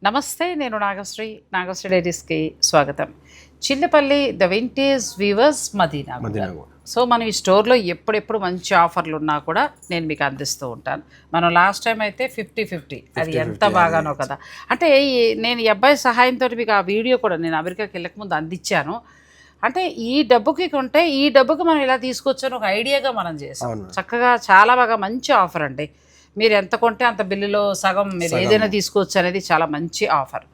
నమస్తే, నేను నాగశ్రీ డైరీస్కి స్వాగతం. Chillapalli the vintage weavers Madina. So మనం ఈ స్టోర్లో ఎప్పుడెప్పుడు మంచి ఆఫర్లు ఉన్నా కూడా నేను మీకు అందిస్తూ ఉంటాను. మనం లాస్ట్ టైం అయితే 50-50 అది ఎంత బాగానో కదా. అంటే నేను ఈ అబ్బాయి సహాయంతో మీకు ఆ వీడియో కూడా నేను అమెరికాకి వెళ్ళకముందు అందించాను. అంటే ఈ డబ్బుకి కొంటే ఈ డబ్బుకి మనం ఇలా తీసుకొచ్చాను ఒక ఐడియాగా మనం చేసాం. చక్కగా చాలా బాగా మంచి ఆఫర్ అండి. మీరు ఎంత కొంటే అంత బిల్లులో సగం మీరు ఏదైనా తీసుకోవచ్చు అనేది చాలా మంచి ఆఫర్.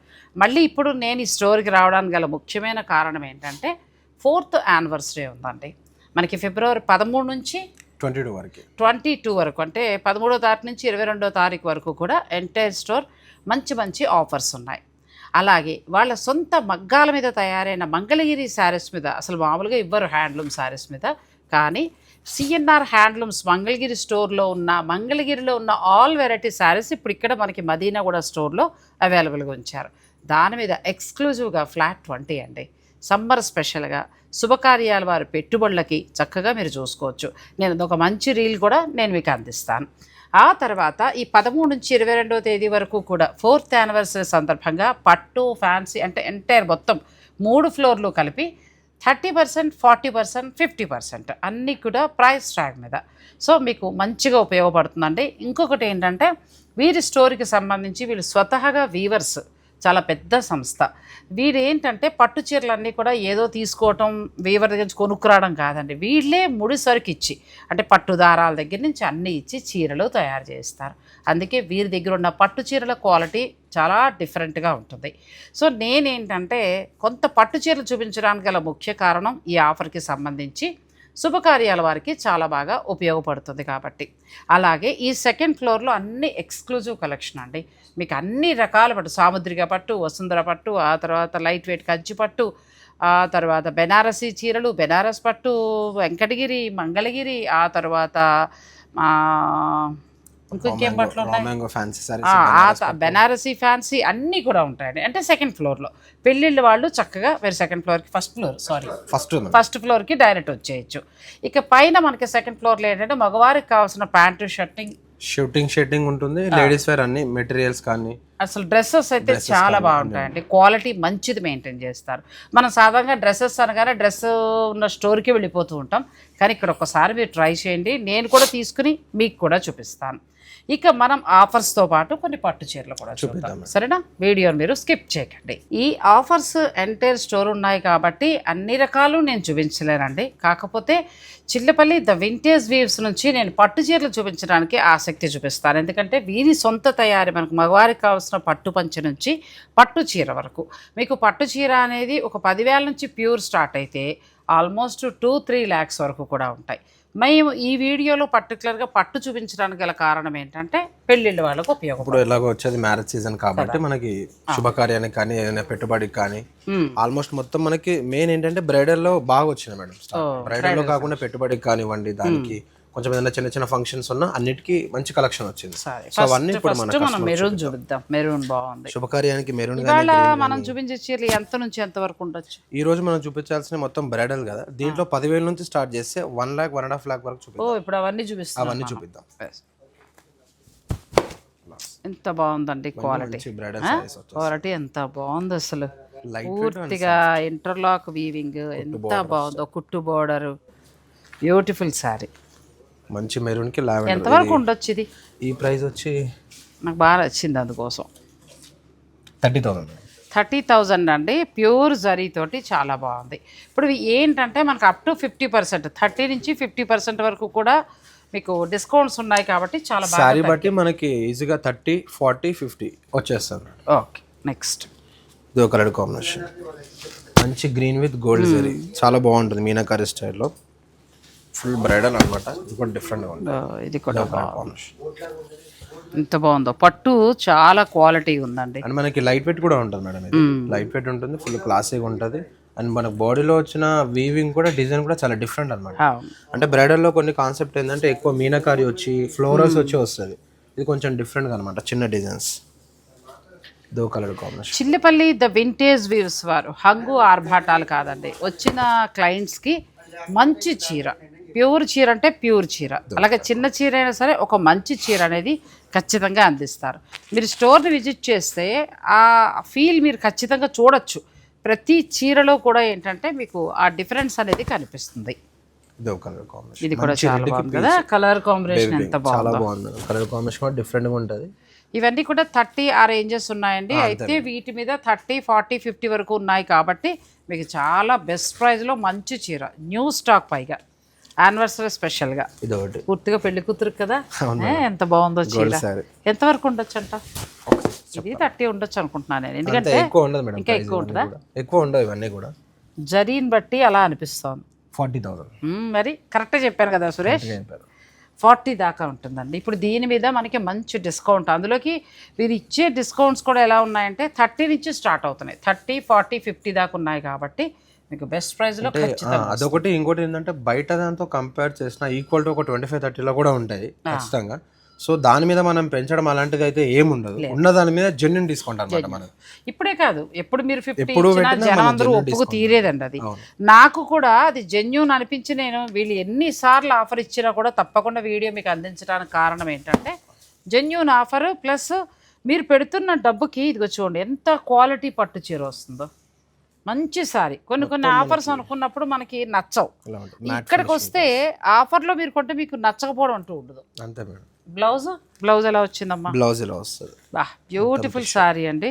మళ్ళీ ఇప్పుడు నేను ఈ స్టోర్కి రావడానికి గల ముఖ్యమైన కారణం ఏంటంటే 4th యానివర్సరీ ఉందండి మనకి. ఫిబ్రవరి 13 నుంచి 22 వరకు, అంటే 13వ తారీఖు నుంచి 22వ తారీఖు వరకు కూడా ఎంటైర్ స్టోర్ మంచి మంచి ఆఫర్స్ ఉన్నాయి. అలాగే వాళ్ళ సొంత మగ్గాల మీద తయారైన మంగళగిరి శారీస్ మీద అసలు మామూలుగా ఇవ్వరు, హ్యాండ్లూమ్ శారీస్ మీద. కానీ సిఎన్ఆర్ హ్యాండ్లూమ్స్ మంగళగిరిలో ఉన్న ఆల్ వెరైటీ శారీస్ ఇప్పుడు ఇక్కడ మనకి మదీనాగూడ స్టోర్లో అవైలబుల్గా ఉంచారు. దాని మీద ఎక్స్క్లూజివ్గా ఫ్లాట్ 20 అండి. సమ్మర్ స్పెషల్గా శుభకార్యాల వారి పెట్టుబడులకి చక్కగా మీరు చూసుకోవచ్చు. నేను ఒక మంచి రీల్ కూడా నేను మీకు అందిస్తాను. ఆ తర్వాత ఈ 13 నుంచి 22వ తేదీ వరకు కూడా 4th యానివర్సరీ సందర్భంగా పట్టు, ఫ్యాన్సీ అంటే ఎంటైర్ మొత్తం 3 ఫ్లోర్లు కలిపి 30%, 40%, 50% అన్నీ కూడా ప్రైస్ ట్యాగ్ మీద. సో మీకు మంచిగా ఉపయోగపడుతుందండి. ఇంకొకటి ఏంటంటే వీరి స్టోరీకి సంబంధించి వీళ్ళు స్వతహాగా వీవర్స్, చాలా పెద్ద సంస్థ. వీరు ఏంటంటే పట్టు చీరలన్నీ కూడా ఏదో తీసుకోవటం, వీవర్ దగ్గర నుంచి కొనుక్కురావడం కాదండి. వీళ్ళే ముడి సరుకు ఇచ్చి, అంటే పట్టు దారాల దగ్గర నుంచి అన్నీ ఇచ్చి చీరలు తయారు చేస్తారు. అందుకే వీరి దగ్గర ఉన్న పట్టు చీరల క్వాలిటీ చాలా డిఫరెంట్గా ఉంటుంది. సో నేనేంటంటే కొంత పట్టు చీరలు చూపించడానికి గల ముఖ్య కారణం ఈ ఆఫర్కి సంబంధించి శుభకార్యాల వారికి చాలా బాగా ఉపయోగపడుతుంది కాబట్టి. అలాగే ఈ 2nd ఫ్లోర్లో అన్ని ఎక్స్క్లూజివ్ కలెక్షన్ అండి. మీకు అన్ని రకాల పట్టు, సాముద్రిక పట్టు, వసుంధర పట్టు, ఆ తర్వాత లైట్ వెయిట్ కంచి పట్టు, ఆ తర్వాత బెనారసీ చీరలు, బెనారస్ పట్టు, వెంకటగిరి, మంగళగిరి, ఆ తర్వాత ఇంకొంకేం బట్టలు ఉన్నాయి, బెనారసీ ఫ్యాన్సీ అన్నీ కూడా ఉంటాయండి. అంటే 2nd ఫ్లోర్లో పెళ్ళిళ్ళు వాళ్ళు చక్కగా వేరే 2nd ఫ్లోర్కి ఫస్ట్ ఫ్లోర్కి డైరెక్ట్ వచ్చేయచ్చు. ఇక పైన మనకి 2nd ఫ్లోర్లో ఏంటంటే మగవారికి కావాల్సిన ప్యాంటు, షర్టింగ్ ఉంటుంది, లేడీస్ వేర్ అన్ని మెటీరియల్స్ కానీ అసలు డ్రెస్సెస్ అయితే చాలా బాగుంటాయండి. క్వాలిటీ మంచిది మెయింటైన్ చేస్తారు. మనం సాధారణంగా డ్రెస్సెస్ అనగానే డ్రెస్ ఉన్న స్టోర్కి వెళ్ళిపోతూ ఉంటాం. కానీ ఇక్కడ ఒక్కసారి మీరు ట్రై చేయండి, నేను కూడా తీసుకుని మీకు కూడా చూపిస్తాను. ఇక మనం ఆఫర్స్తో పాటు కొన్ని పట్టు చీరలు కూడా చూపిద్దాం, సరేనా? వీడియోని మీరు స్కిప్ చేయకండి. ఈ ఆఫర్స్ ఎంటైర్ స్టోర్ ఉన్నాయి కాబట్టి అన్ని రకాలు నేను చూపించలేనండి. కాకపోతే చిల్లపల్లి ద వింటేజ్ వీవ్స్ నుంచి నేను పట్టు చీరలు చూపించడానికి ఆసక్తి చూపిస్తాను. ఎందుకంటే వీరి సొంత తయారీ, మనకు మగవారికి కావాల్సిన పట్టు పంచె నుంచి పట్టు చీర వరకు. మీకు పట్టు చీర అనేది ఒక 10,000 నుంచి ప్యూర్ స్టార్ట్ అయితే ఆల్మోస్ట్ 2-3 lakhs వరకు కూడా ఉంటాయి. మేము ఈ వీడియోలో పర్టికులర్గా పట్టు చూపించడానికి గల కారణం ఏంటంటే పెళ్ళిళ్ళ వాళ్ళకు ఉపయోగం. ఇప్పుడు ఎలాగో వచ్చేది మ్యారేజ్ సీజన్ కాబట్టి మనకి శుభకార్యానికి కానీ ఏదైనా పెట్టుబడికి కానీ ఆల్మోస్ట్ మొత్తం మనకి మెయిన్ ఏంటంటే బ్రైడల్ లో బాగా వచ్చింది మేడం. బ్రైడల్ లో కాకుండా పెట్టుబడికి కానివ్వండి, దానికి కొంచెం ఏదైనా చిన్న చిన్న ఫంక్షన్స్ ఉన్నా అన్నిటికీ మంచి కలెక్షన్ వచ్చింది. సో అవన్నీ ఇప్పుడు మనం మెరూన్ చూపిద్దాం. మెరూన్ బాగుంది. శుభకార్యానికి మెరూన్ మనం చూపించే చీరలు ఎంత నుంచి ఎంత వరకు ఉండొచ్చు? ఈ రోజు మనం చూపించాల్సిన మొత్తం బ్రైడల్ కదా, దీంట్లో 10,000 నుంచి స్టార్ట్ చేస్తే 1 lakh 1.5 lakh వరకు చూపిస్తాం. ఇప్పుడు అవన్నీ చూపిద్దాం. ఎంత బాగుందండి క్వాలిటీ ఎంత బాగుంది అసలు. పూర్తిగా ఇంటర్లాక్ వీవింగ్ ఎంత బాగుందో, కుట్టు బోర్డర్, బ్యూటిఫుల్ శారీ. మంచి మెరూన్ కి లావెండర్. ఎంత వరకు ఉండొచ్చు ఇది? ఈ ప్రైస్ వచ్చి నాకు బాగా నచ్చింది, అందుకోసం 30,000 అండి. ప్యూర్ జరీ తోటి చాలా బాగుంది. ఇప్పుడు ఏంటంటే మనకు అప్ టు 50%, 30 నుంచి 50% వరకు కూడా మీకు డిస్కౌంట్స్ ఉన్నాయి కాబట్టి చాలా బాగా. సారీ బట్టి మనకి ఈజీగా 30, 40, 50 వచ్చేస్తారు. ఓకే, నెక్స్ట్ ఇది ఒక కలర్ కాంబినేషన్, మంచి గ్రీన్ విత్ గోల్డ్ జరీ, చాలా బాగుంటుంది మీనాకారి స్టైల్లో. ఫుల్ బ్రైడల్ అనమాట. ఇది కూడా డిఫరెంట్గా ఉంటుంది. ఇది కూడా ఎంత బాగుందో. పట్టు చాలా క్వాలిటీ ఉందండి. అండ్ మనకి లైట్ వెయిట్ కూడా ఉంటుంది మేడం. ఇది లైట్ వెయిట్ ఉంటుంది, ఫుల్ క్లాసీగా ఉంటుంది. అండ్ మనకు బాడీలో వచ్చిన వీవింగ్ కూడా డిజైన్ కూడా చాలా డిఫరెంట్ అనమాట. అంటే బ్రైడల్లో కొన్ని కాన్సెప్ట్ ఏంటంటే ఎక్కువ మీనాకారి వచ్చి ఫ్లోరల్స్ వచ్చి వస్తుంది. ఇది కొంచెం డిఫరెంట్గా అనమాట, చిన్న designs. Though colour combination. Chillapalli the vintage weaves వారు హంగు ఆర్భాటాలు కాదండి, వచ్చిన క్లయింట్స్కి మంచి చీర, ప్యూర్ చీర అంటే ప్యూర్ చీర, అలాగే చిన్న చీర అయినా సరే ఒక మంచి చీర అనేది ఖచ్చితంగా అందిస్తారు. మీరు స్టోర్ని విజిట్ చేస్తే ఆ ఫీల్ మీరు ఖచ్చితంగా చూడొచ్చు. ప్రతి చీరలో కూడా ఏంటంటే మీకు ఆ డిఫరెన్స్ అనేది కనిపిస్తుంది. ఇది కూడా చాలా బాగుంది కదా, కలర్ కాంబినేషన్ ఎంత బాగుంది. కలర్ కాంబినేషన్ కూడా డిఫరెంట్గా ఉంటుంది. ఇవన్నీ కూడా 30 ఆ రేంజెస్ ఉన్నాయండి. అయితే వీటి మీద 30, 40, 50 వరకు ఉన్నాయి కాబట్టి మీకు చాలా బెస్ట్ ప్రైస్లో మంచి చీర, న్యూ స్టాక్, పైగా యానివర్సరీ స్పెషల్గా ఇదొకటి పూర్తిగా పెళ్లి కూతురు కదా. ఎంత బాగుందో చీర. ఎంతవరకు ఉండొచ్చు అంట? ఇది 30 ఉండొచ్చు అనుకుంటున్నాను నేను, ఎందుకంటే ఇంకా ఎక్కువ ఉంటుందా? ఎక్కువ ఉండదు, ఇవన్నీ కూడా జరీని బట్టి అలా అనిపిస్తోంది. 40,000 మరి కరెక్ట్గా చెప్పాను కదా సురేష్, 40 దాకా ఉంటుందండి. ఇప్పుడు దీని మీద మనకి మంచి డిస్కౌంట్, అందులోకి మీరు ఇచ్చే డిస్కౌంట్స్ కూడా ఎలా ఉన్నాయంటే 30 నుంచి స్టార్ట్ అవుతున్నాయి, 30, 40, 50 దాకా ఉన్నాయి కాబట్టి మీకు బెస్ట్ ప్రైస్లో ఖచ్చితంగా. అదొకటి. ఇంకోటి ఏంటంటే బయట దాంతో కంపేర్ చేసిన ఈక్వల్ టు ఒక 25-30లో కూడా ఉంటాయి ఖచ్చితంగా. సో దాని మీద మనం పెంచడం అలాంటిది అయితే ఏముండదు, ఉన్న దాని మీద జెన్యూన్ డిస్కౌంట్ అనమాట మనం. ఇప్పుడే కాదు, ఎప్పుడు మీరు 50 ఇచ్చినా జనం అందరూ ఒప్పుకు తీరేదండి అది. నాకు కూడా అది జెన్యూన్ అనిపించి నేను వీళ్ళు ఎన్నిసార్లు ఆఫర్ ఇచ్చినా కూడా తప్పకుండా వీడియో మీకు అందించడానికి కారణం ఏంటంటే జెన్యూన్ ఆఫర్ ప్లస్ మీరు పెడుతున్న డబ్బుకి ఇదిగో చూడండి ఎంత క్వాలిటీ పట్టు చీర వస్తుందో. మంచి సారీ. కొన్ని ఆఫర్స్ అనుకున్నప్పుడు మనకి నచ్చవు, ఇక్కడికి వస్తే ఆఫర్లో మీరు కొంటే మీకు నచ్చకపోవడం అంటూ ఉండదు. అంతే మేడం. బ్లౌజ్ ఎలా వచ్చిందమ్మా? బ్లౌజ్ ఎలా వస్తుంది? బ్యూటిఫుల్ సారీ అండి,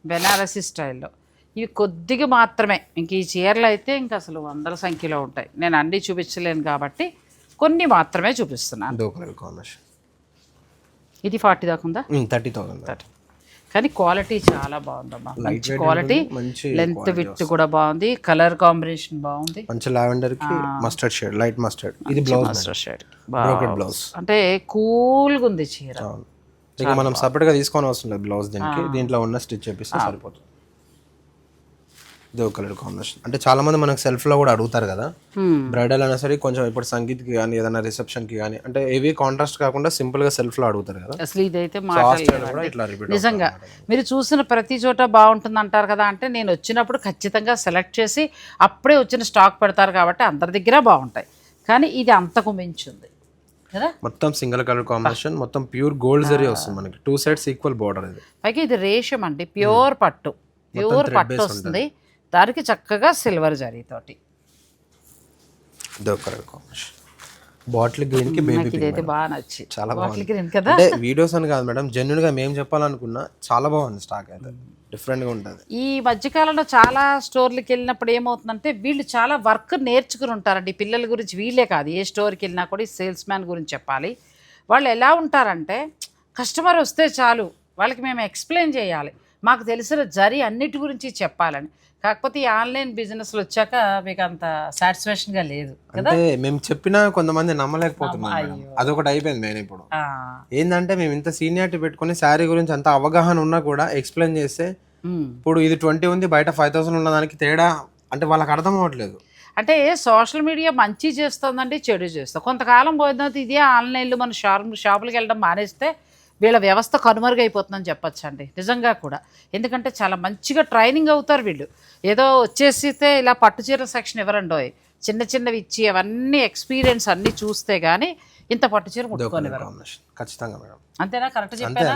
బెనారసీ స్టైల్లో. ఇవి కొద్దిగా మాత్రమే, ఇంక ఈ చీరలు అయితే ఇంకా అసలు వందల సంఖ్యలో ఉంటాయి. నేను అన్నీ చూపించలేను కాబట్టి కొన్ని మాత్రమే చూపిస్తున్నాను. ఇది 40 దాకా ఉందా? 30,000. కానీ క్వాలిటీ చాలా బాగుందమ్మా, మంచి క్వాలిటీ, లెంత్ విడ్త్ కూడా బాగుంది, కలర్ కాంబినేషన్ బాగుంది. మంచి లావెండర్ కి మస్టర్డ్ షేడ్, లైట్ మస్టర్డ్. ఇది బ్లౌజ్, మస్టర్డ్ షేడ్ బ్లౌజ్. అంటే కూల్గా ఉంది చీర. ఇక మనం సపరేట్ గా తీసుకొని అవసరం లేదు బ్లౌజ్, దీనికి దీంట్లో ఉన్న స్టిచ్ చేపిస్తే సరిపోతుంది. ఇదే కలర్ కాంబినేషన్. అంటే చాలా మంది మనకు సెల్ఫ్ లో కూడా అడుగుతారు కదా, బ్రైడల్ అయినా సరే కొంచెం ఇప్పుడు సంగీత్ కి కానీ ఏదైనా రిసెప్షన్ కి కానీ, అంటే ఏవి కాంట్రాస్ట్ కాకుండా సింపుల్ గా సెల్ఫ్ లో అడుగుతారు కదా. అసలు ఇదైతే నిజంగా మీరు చూసిన ప్రతి చోట బాగుంటుంది అంటారు కదా. అంటే నేను వచ్చినప్పుడు ఖచ్చితంగా సెలెక్ట్ చేసి అప్పుడే వచ్చిన స్టాక్ పెడతారు కాబట్టి అందరి దగ్గర బాగుంటాయి. కానీ ఇది అంతకు మించింది కదా, మొత్తం సింగిల్ కలర్ కాంబినేషన్, మొత్తం ప్యూర్ గోల్డ్ జరీ వస్తుంది మనకి, 2 sides ఈక్వల్ బోర్డర్. ఇది పైగా ఇది రేషం అండి, ప్యూర్ పట్టు, ప్యూర్ పట్టు వస్తుంది. దానికి చక్కగా సిల్వర్ జరీతోటి బాటిల్ గ్రీన్ కి బేబీ ఇదైతే బాగా నచ్చి చాలా బాటిల్ గ్రీన్ కదా. అంటే వీడియోస్ అని కాదు మేడం, జెన్యూన్ గా మేము చెప్పాలనుకున్నా చాలా బాగుంది స్టాక్ అయితే, డిఫరెంట్ గా ఉంటుంది. ఈ మధ్యకాలంలో చాలా స్టోర్లకి వెళ్ళినప్పుడు ఏమవుతుందంటే వీళ్ళు చాలా వర్క్ నేర్చుకుని ఉంటారండి. పిల్లల గురించి వీళ్ళే కాదు, ఏ స్టోర్కి వెళ్ళినా కూడా ఈ సేల్స్ మ్యాన్ గురించి చెప్పాలి. వాళ్ళు ఎలా ఉంటారంటే కస్టమర్ వస్తే చాలు వాళ్ళకి మేము ఎక్స్ప్లెయిన్ చేయాలి, మాకు తెలిసిన జరీ అన్నిటి గురించి చెప్పాలని. కాకపోతే ఈ ఆన్లైన్ బిజినెస్లు వచ్చాక మీకు అంత సాటిస్ఫాక్షన్గా లేదు కదా. మేము చెప్పినా కొంతమంది నమ్మలేకపోతున్నారు, అదొకటి అయిపోయింది. నేను ఇప్పుడు ఏంటంటే మేము ఇంత సీనియారిటీ పెట్టుకుని శారీ గురించి అంత అవగాహన ఉన్నా కూడా ఎక్స్ప్లెయిన్ చేస్తే ఇప్పుడు ఇది 20 ఉంది, బయట 5,000 ఉన్న దానికి తేడా అంటే వాళ్ళకి అర్థం అవ్వట్లేదు. అంటే సోషల్ మీడియా మంచి చేస్తుందండి, చెడు చేస్తుంది. కొంతకాలం పోయిన తర్వాత ఇదే ఆన్లైన్లో మన షాపులకు వెళ్ళడం మానేస్తే వీళ్ళ వ్యవస్థ కనుమరుగైపోతుందని చెప్పొచ్చు అండి, నిజంగా కూడా. ఎందుకంటే చాలా మంచిగా ట్రైనింగ్ అవుతారు వీళ్ళు. ఏదో వచ్చేసితే ఇలా పట్టు చీర సెక్షన్ ఎవరండో చిన్న చిన్నవి ఇచ్చి అవన్నీ ఎక్స్పీరియన్స్ అన్నీ చూస్తే కానీ ఇంత పట్టు చీర ముట్టుకోనివ్వరు. ఖచ్చితంగా మేడం. అంతేనా? కరెక్ట్ చెప్పారా?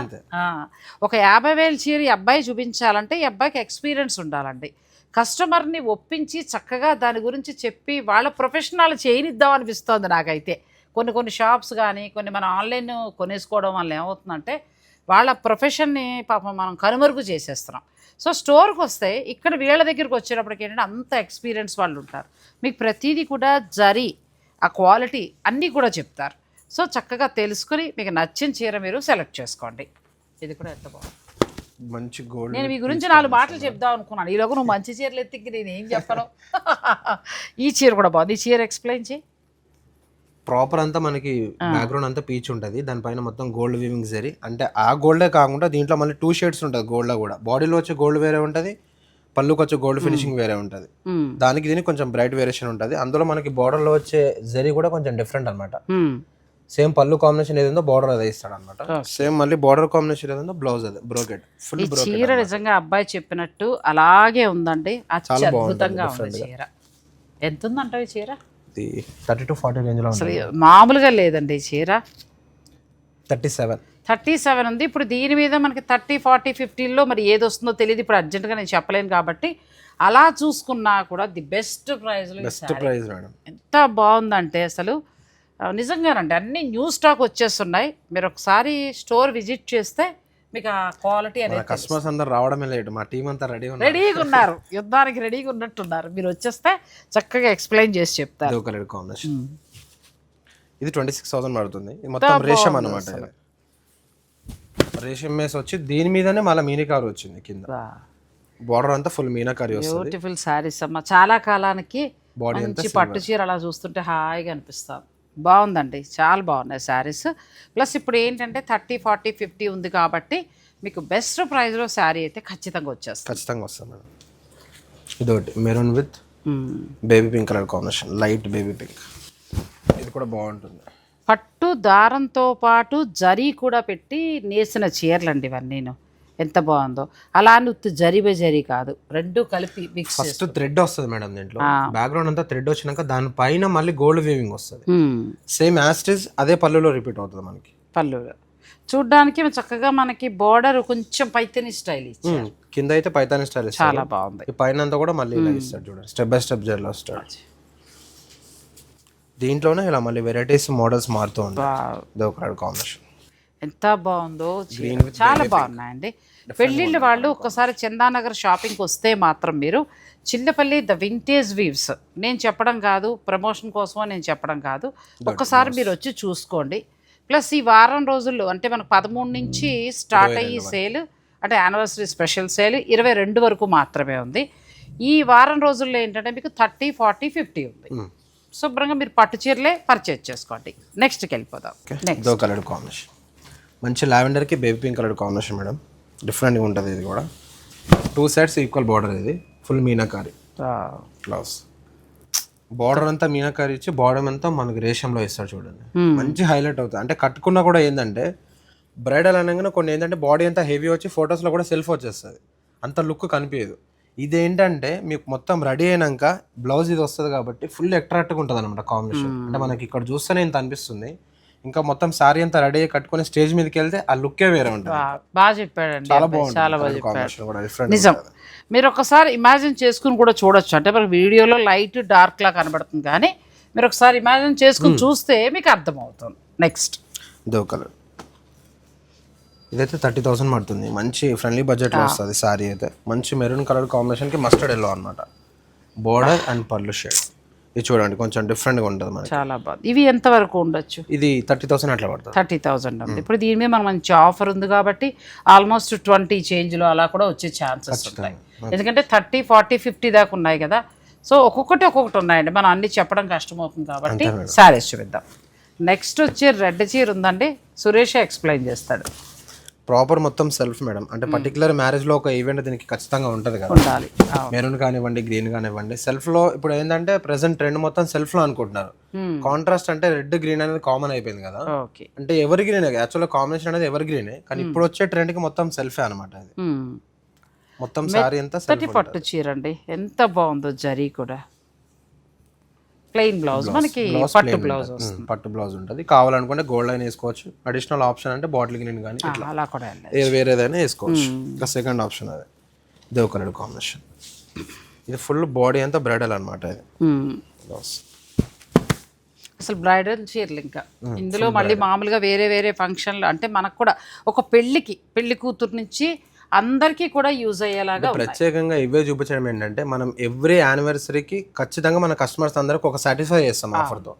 ఒక 50,000 చీర ఈ అబ్బాయి చూపించాలంటే ఈ అబ్బాయికి ఎక్స్పీరియన్స్ ఉండాలండి. కస్టమర్ని ఒప్పించి చక్కగా దాని గురించి చెప్పి వాళ్ళ ప్రొఫెషనల్ చేయనిద్దాం అనిపిస్తోంది నాకైతే. కొన్ని షాప్స్ కానీ కొన్ని మనం ఆన్లైన్ కొనేసుకోవడం వల్ల ఏమవుతుందంటే వాళ్ళ ప్రొఫెషన్ని పాపం మనం కనుమరుగు చేసేస్తున్నాం. సో స్టోర్కి వస్తే ఇక్కడ వీళ్ళ దగ్గరికి వచ్చేటప్పటికి ఏంటంటే అంత ఎక్స్పీరియన్స్ వాళ్ళు ఉంటారు, మీకు ప్రతిదీ కూడా జరీ ఆ క్వాలిటీ అన్నీ కూడా చెప్తారు. సో చక్కగా తెలుసుకుని మీకు నచ్చిన చీర మీరు సెలెక్ట్ చేసుకోండి. ఇది కూడా ఎంత బాగుంది, మంచి గోల్డ్. నేను మీ గురించి 4 మాటలు చెప్దాం అనుకున్నాను, ఈలోగా నువ్వు మంచి చీరలు ఎత్తికి నేను ఏం చెప్పను. ఈ చీర కూడా బాగుంది, ఈ చీర ఎక్స్ప్లెయిన్ చేయి. ప్రాపర్ అంతా మనకి బ్యాక్గ్రౌండ్ అంతా పీచ్ ఉంటుంది, దానిపైన మొత్తం గోల్డ్ వీవింగ్ జరీ. అంటే ఆ గోల్డే కాకుండా దీంట్లో మళ్ళీ 2 shades ఉంటుంది గోల్డ్లో కూడా. బాడీలో వచ్చే గోల్డ్ వేరే ఉంటుంది, పళ్ళుకి వచ్చే గోల్డ్ ఫినిషింగ్ వేరే ఉంటుంది. దానికి దీనికి కొంచెం బ్రైట్ వేరియేషన్ ఉంటుంది. అందులో మనకి బార్డర్లో వచ్చే జరీ కూడా కొంచెం డిఫరెంట్ అనమాట. సేమ్ పళ్ళు కాంబినేషన్ ఏదో బార్డర్ అదే ఇస్తాడు అనమాట. సేమ్ మళ్ళీ బార్డర్ కాంబినేషన్ ఏదో బ్లౌజ్ అదే బ్రోకెట్ ఫుల్ బ్రోకెట్. చీర నిజంగా అబ్బాయి చెప్పినట్టు అలాగే ఉందండి, అద్భుతంగా ఉంది చీర. ఎంత ఉందంటే చీర ఇది 30 to 40 రేంజ్లో అసలు ఉంది. మామూలుగా లేదండి ఈ చీర. 37. 37 ఉంది. ఇప్పుడు దీని మీద మనకి 30, 40, 50లో మరి ఏది వస్తుందో తెలియదు. ఇప్పుడు అర్జెంటుగా నేను చెప్పలేను కాబట్టి అలా చూసుకున్నా కూడా ది బెస్ట్ ప్రైస్లో బెస్ట్ ప్రైస్ మేడం. ఎంత బాగుందంటే అసలు నిజంగానండి అన్ని న్యూ స్టాక్ వచ్చేస్తున్నాయి. మీరు ఒకసారి స్టోర్ విజిట్ చేస్తే మీకు ఆ క్వాలిటీ అనేది కస్టమర్స్ అందరు రావడమే లేట్, మా టీం అంతా రెడీగా ఉన్నారు, యుద్ధానికి రెడీగా ఉన్నట్టున్నారు. మీరు వచ్చేస్తే చక్కగా ఎక్స్ప్లెయిన్ చేసి చెప్తారు. Colour combination. ఇది 26,000 పడుతుంది. ఇది మొత్తం రేషం అనమాట. రేషం మేస్ వచ్చి దీని మీదనే మళ్ళీ మీనికారు వచ్చింది కింద. బార్డర్ అంతా ఫుల్ మీనాకారి వస్తుంది. బ్యూటిఫుల్ శారీస్ అమ్మ. చాలా కాలానికి బాడీ మంచి పట్టు చీర అలా చూస్తుంటే హాయిగా అనిపిస్తాం. బాగుందండి, చాలా బాగున్నాయి శారీస్. ప్లస్ ఇప్పుడు ఏంటంటే 30, 40, 50 ఉంది కాబట్టి మీకు బెస్ట్ ప్రైస్లో శారీ అయితే ఖచ్చితంగా వచ్చేస్తుంది. ఖచ్చితంగా వస్తుంది మేడం. ఇదొకటి maroon with baby pink colour combination, light baby pink. ఇది కూడా బాగుంటుంది. పట్టు దారంతో పాటు జరీ కూడా పెట్టి నేసిన చీరలండి ఇవన్నీను. ఎంత బాగుందో. అలా అని ఉత్తి జరీ బై జరీ కాదు, రెండు కలిపి మిక్స్. ఫస్ట్ థ్రెడ్ వస్తుంది మేడం దీంట్లో. బ్యాక్గ్రౌండ్ అంతా థ్రెడ్ వచ్చినాక దానిపైన మళ్ళీ గోల్డ్ వీవింగ్ వస్తుంది. సేమ్ యాస్టిజ్ అదే పళ్ళులో రిపీట్ అవుతుంది మనకి. పళ్ళులో చూడ్డానికి చక్కగా మనకి బోర్డర్ కొంచెం పైతని స్టైల్ ఇచ్చారు. కింద అయితే పైతాని స్టైల్ చాలా బాగుంది. ఈ పైన అంతా కూడా మళ్ళీ ఇలా ఇస్తాడు చూడండి, స్టెప్ బై స్టెప్ జర్లో వస్తాడు. దీంట్లోనే ఇలా మళ్ళీ వెరైటీస్ మోడల్స్ మారుతూ ఉంటాయి. ఇది ఒక కాంబినేషన్ ఎంత బాగుందో. చాలా బాగున్నాయండి. పెళ్ళిళ్ళు వాళ్ళు ఒక్కసారి చందానగర్ షాపింగ్కి వస్తే మాత్రం మీరు చిల్లపల్లి ద వింటేజ్ వీవ్స్, నేను చెప్పడం కాదు, ప్రమోషన్ కోసమో నేను చెప్పడం కాదు, ఒక్కసారి మీరు వచ్చి చూసుకోండి. ప్లస్ ఈ వారం రోజుల్లో అంటే మనకు 13 నుంచి స్టార్ట్ అయ్యి సేల్, అంటే యానివర్సరీ స్పెషల్ సేల్ 22 వరకు మాత్రమే ఉంది. ఈ వారం రోజుల్లో ఏంటంటే మీకు 30, 40, 50 ఉంది. శుభ్రంగా మీరు పట్టు చీరలే పర్చేజ్ చేసుకోండి. నెక్స్ట్కి వెళ్ళిపోదాం. నెక్స్ట్ కలర్ కాంబినేషన్ మంచి లావెండర్కి baby pink colour combination madam. డిఫరెంట్గా ఉంటుంది. ఇది కూడా 2 సైడ్స్ ఈక్వల్ బార్డర్. ఇది ఫుల్ మీనాకారి బ్లౌజ్. బార్డర్ అంతా మీనాకారి ఇచ్చి బార్డర్ అంతా మనకి రేషంలో ఇస్తారు చూడండి. మంచి హైలైట్ అవుతుంది. అంటే కట్టుకున్నా కూడా ఏంటంటే బ్రైడల్ అనగానే కొన్ని ఏంటంటే బాడీ అంతా హెవీ వచ్చి ఫొటోస్లో కూడా సెల్ఫ్ వచ్చేస్తుంది, అంత లుక్ కనిపించదు. ఇదేంటంటే మీకు మొత్తం రెడీ అయినాక బ్లౌజ్ ఇది వస్తుంది కాబట్టి ఫుల్ అట్రాక్ట్గా ఉంటుంది అనమాట కాంబినేషన్. అంటే మనకి ఇక్కడ చూస్తేనే ఇంత అనిపిస్తుంది. ఇంకా మొత్తం సారీ అంతా రెడీ అయ్యి కట్టుకుని స్టేజ్ మీదకి వెళ్తే ఆ లుక్కే వేరే ఉంటుంది. బాగా చెప్పాడండి, చాలా చాలా బాగా బాగుంటుంది. నిజం. మీరు ఒకసారి ఇమాజిన్ చేసుకుని కూడా చూడొచ్చు. అంటే మనకి వీడియోలో లైట్ డార్క్ లా కనబడుతుంది, కానీ మీరు ఒకసారి ఇమాజిన్ చేసుకుని చూస్తే మీకు అర్థమవుతుంది. నెక్స్ట్ ఇదో కలర్. ఇదైతే 30,000 పడుతుంది. మంచి ఫ్రెండ్లీ బడ్జెట్లో వస్తుంది సారీ అయితే. మంచి మెరూన్ కలర్ కాంబినేషన్కి మస్టర్డ్ ఎల్లో అనమాట. బోర్డర్ అండ్ పళ్ళు షేడ్. ఇది చూడండి కొంచెం డిఫరెంట్గా ఉంటుంది మనకి. చాలా బాగుంది. ఇవి ఎంత వరకు ఉండొచ్చు? ఇది 30,000 అట్లా పడుతుంది. 30,000 ఉంది. ఇప్పుడు దీని మీద మనకు మంచి ఆఫర్ ఉంది కాబట్టి ఆల్మోస్ట్ 20 చేంజ్లో అలా కూడా వచ్చే ఛాన్సెస్ ఉంటాయి. ఎందుకంటే 30, 40, 50 దాకా ఉన్నాయి కదా. సో ఒక్కొక్కటి ఉన్నాయండి, మనం అన్ని చెప్పడం కష్టమవుతుంది కాబట్టి శారీస్ చూద్దాం. నెక్స్ట్ వచ్చి రెడ్ చీర ఉందండి, సురేష్ ఎక్స్ప్లెయిన్ చేస్తాడు. ప్రాపర్ మొత్తం సెల్ఫ్ మేడం. అంటే పర్టికులర్ మ్యారేజ్లో ఒక ఈవెంట్ దీనికి ఖచ్చితంగా ఉంటుంది కదా. ఉండాలి. మెరూన్ కానివ్వండి, గ్రీన్ కానివ్వండి. సెల్ఫ్లో ఇప్పుడు ఏంటంటే ప్రెసెంట్ ట్రెండ్ మొత్తం సెల్ఫ్లో అనుకుంటున్నారు. కాంట్రాస్ట్ అంటే రెడ్ గ్రీన్ అనేది కామన్ అయిపోయింది కదా. అంటే ఎవర్ గ్రీన్ యాక్చువల్గా కాంబినేషన్ అనేది ఎవర్ గ్రీనే, కానీ ఇప్పుడు వచ్చే ట్రెండ్కి మొత్తం సెల్ఫే అనమాట. అది మొత్తం సారీ అంతా సెల్ఫ్. పట్టు చీర అండి, ఎంత బాగుందో. జరీ కూడా ప్లెయిన్ బ్లౌజ్, మనకి పట్టు బ్లౌజ్ వస్తుంది. పట్టు బ్లౌజ్ ఉంటుంది. కావాలనుకుంటే గోల్డ్ లైన్ వేసుకోవచ్చు. అడిషనల్ ఆప్షన్ అంటే బాటిల్ గ్రీన్ కానీ అలా కూడా వేరేదైనా వేసుకోవచ్చు. ఇంకా సెకండ్ ఆప్షన్ అదే. ఇదే ఒక కలర్ కాంబినేషన్. ఇది ఫుల్ బాడీ అంతా బ్రైడల్ అనమాట. ఇది బ్లౌజ్. అసలు బ్రైడల్ చీరలు ఇంకా ఇందులో మళ్ళీ మామూలుగా వేరే వేరే ఫంక్షన్లు, అంటే మనకు కూడా ఒక పెళ్లి కూతురు నుంచి అందరికీ కూడా యూజ్ అయ్యేలాగా ప్రత్యేకంగా ఇవే చూపించడం ఏంటంటే మనం ఎవ్రీ యానివర్సరీకి ఖచ్చితంగా మన కస్టమర్స్ అందరికి ఒక సాటిస్ఫై చేస్తాం ఆఫర్తో.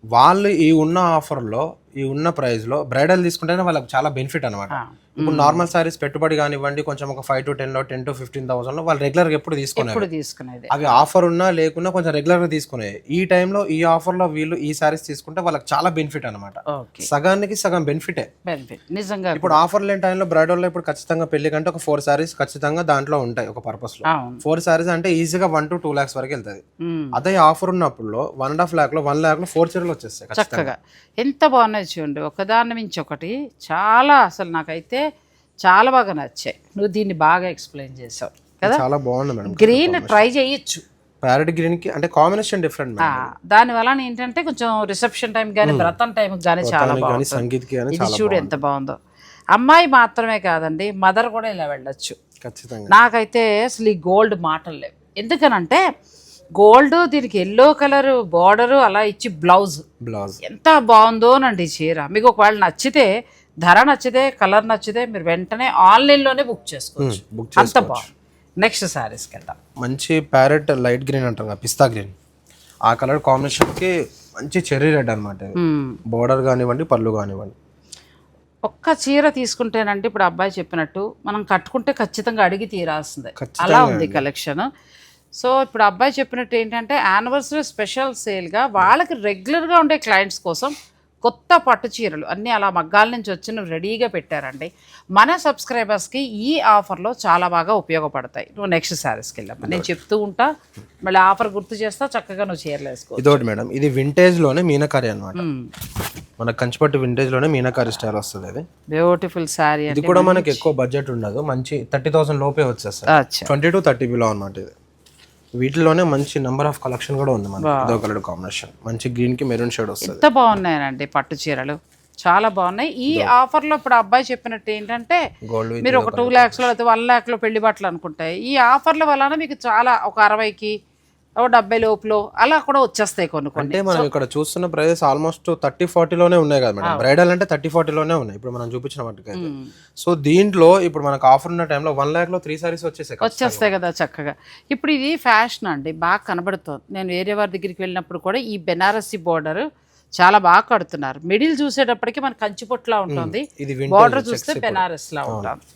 వాళ్ళు ఈ ఉన్న ఆఫర్లో ఈ ఉన్న ప్రైస్లో బ్రైడల్ తీసుకుంటేనే వాళ్ళకి చాలా బెనిఫిట్ అనమాట. ఇప్పుడు నార్మల్ సారీస్ పెట్టుబడి కానివ్వండి కొంచెం ఒక 5 to 10 to 15,000 వాళ్ళు రెగ్యులర్గా ఎప్పుడు తీసుకునేది. అవి ఆఫర్ ఉన్నా లేకున్నా కొంచెం రెగ్యులర్గా తీసుకునేవి. ఈ టైంలో ఈ ఆఫర్లో వీళ్ళు ఈ సారీస్ తీసుకుంటే వాళ్ళకి చాలా బెనిఫిట్ అనమాట. సగానికి సగం బెనిఫిటే నిజంగా. ఇప్పుడు ఆఫర్ లేని టైంలో బ్రైడల్లో ఇప్పుడు ఖచ్చితంగా పెళ్లి కంటే ఒక 4 సారీస్ ఖచ్చితంగా దాంట్లో ఉంటాయి ఒక పర్పస్లో. 4 సారీస్ అంటే ఈజీగా 1 to 2 lakhs వరకు వెళ్తుంది. అదే ఆఫర్ ఉన్నప్పుడు 1.5 lakh 1 lakh 4 చీరలు వచ్చేస్తాయి చక్కగా. ఎంత బాగున్నాయి చూడండి, ఒకదాని మించి ఒకటి. చాలా అసలు నాకైతే చాలా బాగా నచ్చాయి. నువ్వు దీన్ని బాగా ఎక్స్ప్లెయిన్ చేసావు కదా. చాలా బాగుంది మేడం. గ్రీన్ ట్రై చేయొచ్చు, ప్యారెట్ గ్రీన్ కి అంటే కాంబినేషన్ డిఫరెంట్ మేడం. దాని వలన ఏంటంటే కొంచెం రిసెప్షన్ టైం కానీ వ్రతం టైం కానీ చాలా కానీ బాగుంది. సంగీత్ కి కానీ ఇది చూడు ఎంత బాగుందో. అమ్మాయి మాత్రమే కాదండి, మదర్ కూడా ఇలా వెళ్ళొచ్చు. ఖచ్చితంగా నాకైతే అసలు ఈ గోల్డ్ మాటలు లేవు. ఎందుకనంటే గోల్డ్, దీనికి ఎల్లో కలర్ బార్డరు అలా ఇచ్చి బ్లౌజ్ ఎంత బాగుందోనండి ఈ చీర. మీకు ఒకవేళ నచ్చితే, ధర నచ్చితే, కలర్ నచ్చితే మీరు వెంటనే ఆన్లైన్లోనే బుక్ చేసుకోవచ్చు. అంత బాగుంది. నెక్స్ట్ శారీస్కి వెళ్దాం. మంచి ప్యారెట్ లైట్ గ్రీన్ అంటాం కదా, పిస్తా గ్రీన్, ఆ కలర్ కాంబినేషన్ కి మంచి చెర్రీ రెడ్ అనమాట. బోర్డర్ కానివ్వండి, పళ్ళు కానివ్వండి. ఒక్క చీర తీసుకుంటేనంటే ఇప్పుడు అబ్బాయి చెప్పినట్టు మనం కట్టుకుంటే ఖచ్చితంగా అడిగి తీరాల్సిందే, అలా ఉంది కలెక్షన్. సో ఇప్పుడు అబ్బాయి చెప్పినట్టు ఏంటంటే యానివర్సరీ స్పెషల్ సేల్గా వాళ్ళకి రెగ్యులర్గా ఉండే క్లయింట్స్ కోసం కొత్త పట్టు చీరలు అన్నీ అలా మగ్గాల నుంచి వచ్చి రెడీగా పెట్టారండి. మన సబ్స్క్రైబర్స్కి ఈ ఆఫర్లో చాలా బాగా ఉపయోగపడతాయి. నువ్వు నెక్స్ట్ శారీస్కి వెళ్ళాము, నేను చెప్తూ ఉంటా, మళ్ళీ ఆఫర్ గుర్తు చేస్తా, చక్కగా నువ్వు చీరలు వేసుకో. ఇదోటి మేడం, ఇది వింటేజ్లోనే మీనాకారి అనమాట. మన కంచిపట్టు వింటేజ్లోనే మీనాకారి స్టైల్ వస్తుంది. అది బ్యూటిఫుల్ శారీ. ఇది కూడా మనకి ఎక్కువ బడ్జెట్ ఉండదు, మంచి 30,000 లోపే వచ్చేస్తుంది. 20 to 30 బిలో అనమాట. ఇది వీటిలోనే మంచి నెంబర్ ఆఫ్ కలెక్షన్ కూడా ఉంది మనకి. ఇదో కలర్ కాంబినేషన్ మంచి గ్రీన్ కి మెరూన్ షేడ్ వస్తుంది. ఎంత బాగున్నాయండి పట్టు చీరలు, చాలా బాగున్నాయి. ఈ ఆఫర్లో ఇప్పుడు అబ్బాయి చెప్పినట్టు ఏంటంటే మీరు ఒక 2 lakhs లో లేకపోతే 1 lakh లో పెళ్లి బట్టలు అనుకుంటాయి. ఈ ఆఫర్ల వలన మీకు చాలా ఒక 60కి 70 లోపల అలా కూడా వచ్చేస్తాయి కొన్ని కొన్ని. అంటే మనం ఇక్కడ చూస్తున్న ప్రైజెస్ ఆల్మోస్ట్ 30-40 లోనే ఉన్నాయి కదా మేడం. బ్రైడల్ అంటే 30-40 లోనే ఉన్నాయి ఇప్పుడు మనం చూపించిన వాటికి. సో దీంట్లో ఇప్పుడు మనకు ఆఫర్ ఉన్న టైంలో 1 lakh లో 3 sarees వచ్చేస్తాయి కదా చక్కగా. ఇప్పుడు ఇది ఫ్యాషన్ అండి, బాగా కనబడుతుంది. నేను వేరే వారి దగ్గరికి వెళ్ళినప్పుడు కూడా ఈ బెనారసి బోర్డర్ చాలా బాగా కడుతున్నారు. మిడిల్ చూసేటప్పటికి మన కంచిపొట్లా ఉంటుంది, బోర్డర్ చూస్తే బెనారస్ లా ఉంటుంది.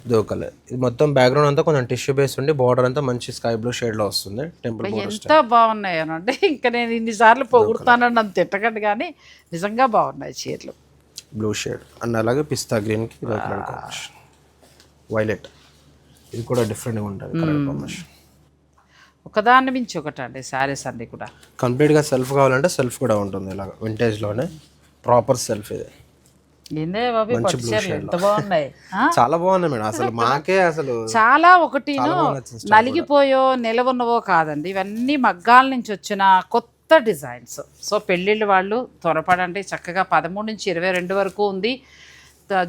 ఇదో కలర్. ఇది మొత్తం బ్యాక్గ్రౌండ్ అంతా కొంచెం టిష్యూ బేస్ ఉండి బోర్డర్ అంతా మంచి స్కై బ్లూ షేడ్ లో వస్తుంది. టెంపుల్ బోర్డర్ ఎంత బాగున్నాయి అనంటే ఇంకా నేను ఇన్నిసార్లు పొగుడుతానని నన్ను తిట్టకండి, కానీ నిజంగా బాగున్నాయి చీరలు. బ్లూ షేడ్ అండ్ అలాగే పిస్తా గ్రీన్ కి ఇదో కలర్ కాంబినేషన్, వైలెట్. ఇది కూడా డిఫరెంట్ గా ఉంటుంది కలర్ కాంబినేషన్. ఒకదాన్ని మించి ఒకటి అండి శారీస్ అన్ని కూడా. కంప్లీట్ గా సెల్ఫ్ కావాలంటే సెల్ఫ్ కూడా ఉంటుంది ఇలాగ వింటేజ్ లోనే ప్రాపర్ సెల్ఫ్. ఇది ఎంత బాగున్నాయి, చాలా బాగున్నాయి మేడం. అసలు మాకే అసలు చాలా ఒకటి నలిగిపోయో నిలవున్నవో కాదండి, ఇవన్నీ మగ్గాల నుంచి వచ్చిన కొత్త డిజైన్స్. సో పెళ్ళిళ్ళు వాళ్ళు త్వరపడండి, చక్కగా 13 నుంచి 22 వరకు ఉంది.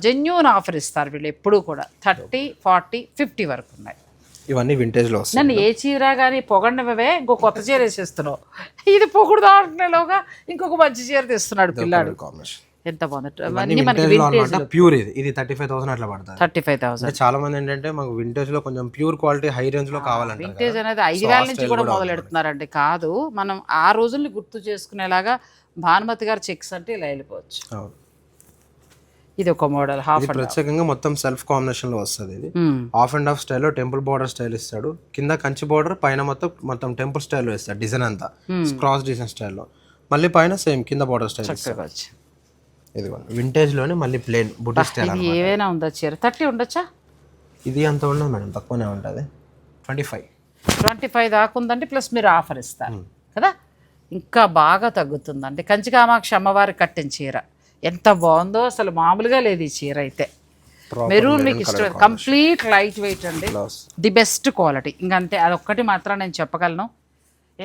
జెన్యూన్ ఆఫర్ ఇస్తారు వీళ్ళు ఎప్పుడూ కూడా. 30, 40, 50 వరకు ఉన్నాయి. ఇవన్నీ వింటేజ్ లో వస్తాయి. నన్ను ఏ చీర కానీ పొగడినవే ఇంకో కొత్త చీర వేసేస్తున్నావు. ఇది పొగుడు దాంట్లోగా ఇంకొక మంచి చీర తెస్తున్నాడు పిల్లాడు. ఎంత బాగుంది. ప్యూర్ ఇది 35,000 అట్లా పడుతుంది. 35,000. చాలా మంది ఏంటంటే మాకు వింటేజ్ లో కొంచెం ప్యూర్ క్వాలిటీ హై రేంజ్ లో కావాలంటే వింటేజ్ అనేది 5,000 నుంచి కూడా మొదలు పెడుతున్నారండి. కాదు, మనం ఆ రోజుల్ని గుర్తు చేసుకునేలాగా భానుమతి గారు చెక్స్ అంటే ఇలా వెళ్ళిపోవచ్చు. ఇది ఒక మోడల్ హాఫ్ అండ్ ప్రత్యేకంగా మొత్తం సెల్ఫ్ కాంబినేషన్ లో వస్తుంది. ఇది హాఫ్ అండ్ హాఫ్ స్టైల్లో టెంపుల్ బార్డర్ స్టైల్ ఇస్తాడు. కింద కంచి బార్డర్, పైన మొత్తం టెంపుల్ స్టైల్లో ఇస్తాడు. డిజైన్ అంతా క్రాస్ డిజైన్ స్టైల్లో, మళ్ళీ పైన సేమ్ కింద బార్డర్ స్టైల్. ఇది వింటేజ్ లోనే మళ్ళీ ప్లేన్ బుటీ స్టైల్. ఏవైనా ఉందా చీర 30 ఉండొచ్చా? ఇది అంత ఉండదు మేడం, తక్కువనే ఉంటుంది. 25 దాకా ఉందండి. ప్లస్ మీరు ఆఫర్ ఇస్తారు కదా, ఇంకా బాగా తగ్గుతుందండి. కంచి కామాక్షి అమ్మవారి కట్టిన చీర ఎంత బాగుందో, అసలు మామూలుగా లేదు ఈ చీర అయితే. మెరూన్ మీకు ఇష్టం, కంప్లీట్ లైట్ వెయిట్ అండి, ది బెస్ట్ క్వాలిటీ. ఇంకంతే, అదొక్కటి మాత్రం నేను చెప్పగలను.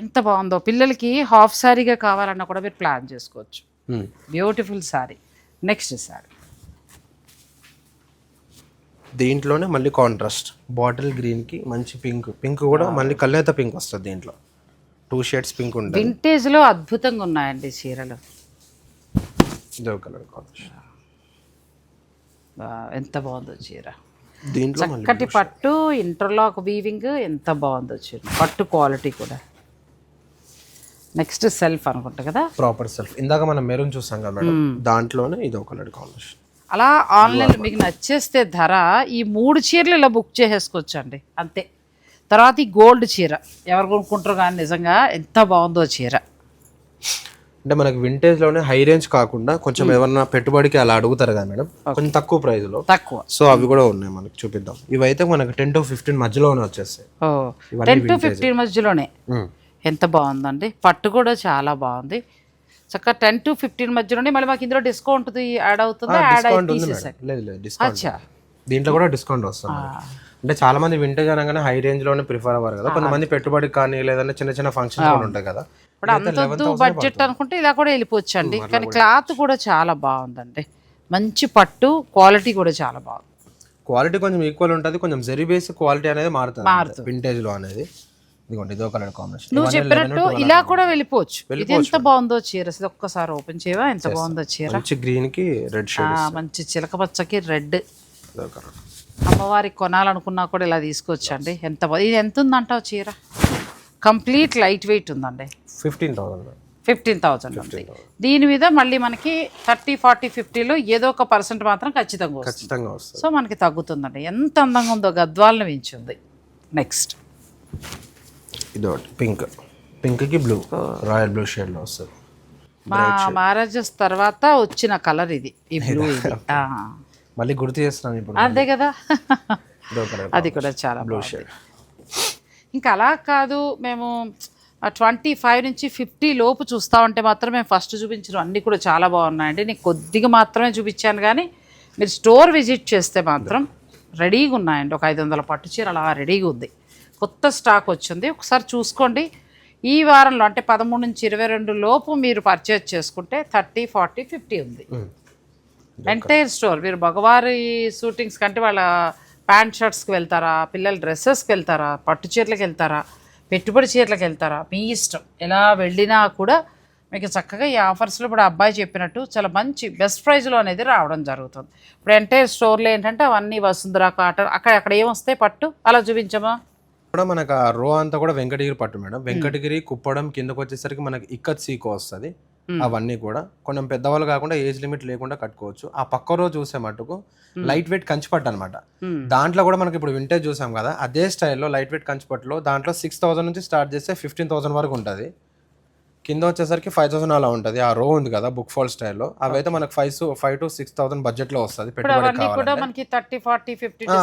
ఎంత బాగుందో, పిల్లలకి హాఫ్ శారీగా కావాలన్నా కూడా మీరు ప్లాన్ చేసుకోవచ్చు. బ్యూటిఫుల్ శారీ. నెక్స్ట్ శారీ దీంట్లోనే మళ్ళీ కాంట్రాస్ట్ బాటిల్ గ్రీన్ కి మంచి పింక్ కూడా మళ్ళీ కల్లేత పింక్ వస్తుంది. దీంట్లో 2 shades పింక్ ఉంటుంది. వింటేజ్ లో అద్భుతంగా ఉన్నాయండి చీరలు. ఇదో కలర్ కాంబినేషన్. ఎంత బాగుందో చీర. దీంట్లో చక్కటి పట్టు ఇంటర్లాక్ వీవింగ్, ఎంత బాగుందో చీర. పట్టు క్వాలిటీ కూడా. నెక్స్ట్ సెల్ఫ్ అనుకుంటా కదా, ప్రాపర్ సెల్ఫ్. ఇందాక మనం మెరూన్ చూసాం కదా మేడం, దాంట్లోనే ఇదో కలర్ కాంబినేషన్. అలా ఆన్లైన్ మీకు నచ్చేస్తే ధర ఈ 3 చీరలు ఇలా బుక్ చేసేసుకోవచ్చు అండి, అంతే. తర్వాత ఈ గోల్డ్ చీర ఎవరు కొనుక్కుంటారు కానీ నిజంగా ఎంత బాగుందో చీర. అంటే మనకి వింటేజ్ లోనే హై రేంజ్ కాకుండా కొంచెం ఎవరన్నా పెట్టుబడికి అలా అడుగుతారు కదా మేడం, కొంచెం తక్కువ ప్రైస్ లో. తక్కువ. సో అవి కూడా ఉన్నాయి మనకి, చూపిద్దాం. ఇవైతే మనకి 10 to 15 మధ్యలోనే వచ్చేస్తాయి. 10 to 15 మధ్యలోనే. ఎంత బాగుందండి, పట్టు కూడా చాలా బాగుంది. చక్కగా 10 to 15 మధ్యలోనే. మళ్ళీ మాకు ఇందులో డిస్కౌంట్ యాడ్ అవుతుంది. దీంట్లో కూడా డిస్కౌంట్ వస్తుంది. అంటే చాలా మంది వింటేజ్ అనగానే హై రేంజ్ లోనే ప్రిఫర్ అవ్వరు కదా, కొంతమంది పెట్టుబడికి కానీ లేదంటే చిన్న చిన్న ఫంక్షన్స్ కూడా ఉంటాయి కదా. ఇప్పుడు అంతొద్దు బడ్జెట్ అనుకుంటే ఇలా కూడా వెళ్ళిపోవచ్చు అండి. కానీ క్లాత్ కూడా చాలా బాగుందండి, మంచి పట్టు, క్వాలిటీ కూడా చాలా బాగుంది. క్వాలిటీ కొంచెం ఈక్వల్ ఉంటుంది, కొంచెం జరీ బేస్ క్వాలిటీ అనేది మారుతుంది వింటేజ్ లో అనేది. ఇదిగోండి ఇదో కలర్ కాంబినేషన్. నువ్వు చెప్పినట్టు ఇలా కూడా వెళ్ళిపోవచ్చు. ఇది ఎంత బాగుందో చీర, అసలు ఒక్కసారి ఓపెన్ చేయవా, ఎంత బాగుందో చీర. మంచి గ్రీన్ కి రెడ్ షేడ్, మంచి చిలక పచ్చకి రెడ్. అమ్మవారికి కొనాలనుకున్నా కూడా ఇలా తీసుకోవచ్చండి. ఎంత ఇది ఎంత ఉందంటావు చీర? కంప్లీట్ లైట్ వెయిట్ ఉందండి. 15,000 ఉంది. దీని మీద మళ్ళీ మనకి 30, 40, 50లో ఏదో ఒక % మాత్రం ఖచ్చితంగా వస్తుంది. సో మనకి తగ్గుతుందండి. ఎంత అందంగా ఉందో, గద్వాలను మించింది. నెక్స్ట్ ఇదొకటి పింక్ కి బ్లూ, రాయల్ బ్లూ షేడ్ లో వస్తుంది. మా మ్యారేజెస్ తర్వాత వచ్చిన కలర్ ఇది, ఈ బ్లూ. ఇది మళ్ళీ గుర్తు చేస్తున్నాను ఇప్పుడు. అదే కదా, అది కూడా చాలా బ్లూ షేడ్. ఇంకా అలా కాదు, మేము 25 నుంచి 50 లోపు చూస్తూ ఉంటే మాత్రం మేము ఫస్ట్ చూపించిన అన్నీ కూడా చాలా బాగున్నాయండి. నేను కొద్దిగా మాత్రమే చూపించాను, కానీ మీరు స్టోర్ విజిట్ చేస్తే మాత్రం రెడీగా ఉన్నాయండి. ఒక 500 పట్టు చీర అలా రెడీగా ఉంది. కొత్త స్టాక్ వచ్చింది, ఒకసారి చూసుకోండి. ఈ వారంలో అంటే 13 నుంచి 22 లోపు మీరు పర్చేజ్ చేసుకుంటే 30, 40, 50 ఉంది ఎంటైర్ స్టోర్. మీరు మగవారి షూటింగ్స్ కంటే వాళ్ళ ప్యాంట్ షర్ట్స్కి వెళ్తారా, పిల్లల డ్రెస్సెస్కి వెళ్తారా, పట్టు చీరలకు వెళ్తారా, పెట్టుబడి చీరలకు వెళ్తారా, మీ ఇష్టం. ఎలా వెళ్ళినా కూడా మీకు చక్కగా ఈ ఆఫర్స్లో ఇప్పుడు అబ్బాయి చెప్పినట్టు చాలా మంచి బెస్ట్ ప్రైజ్లో అనేది రావడం జరుగుతుంది. ఇప్పుడు ఎంటైర్ స్టోర్లో ఏంటంటే అవన్నీ వసుంధర కాటన్, అక్కడ ఏమొస్తాయి పట్టు అలా చూపించమా. కూడా మనకు ఆ రో అంతా కూడా వెంకటగిరి పట్టు మేడం. వెంకటగిరి, కుప్పడం, కిందకు వచ్చేసరికి మనకి ఇక్కత్ సీకో వస్తుంది. అవన్నీ కూడా కొంచెం పెద్దవాళ్ళు కాకుండా ఏజ్ లిమిట్ లేకుండా కట్టుకోవచ్చు. ఆ పక్క రో చూసే మటుకు లైట్ వెయిట్ కంచిపట్టు అనమాట. దాంట్లో కూడా మనకి ఇప్పుడు వింటేజ్ చూసాం కదా, అదే స్టైల్లో లైట్ వెయిట్ కంచిపట్టులో దాంట్లో 6,000 నుంచి స్టార్ట్ చేస్తే 15,000 వరకు ఉంటుంది. కింద వచ్చేసరికి 5,000 అలా ఉంటుంది. ఆ రో ఉంది కదా బుక్ ఫాల్ స్టైల్లో, అవైతే మనకు 5 to 6,000 బడ్జెట్ లో వస్తుంది. పెట్టుబడి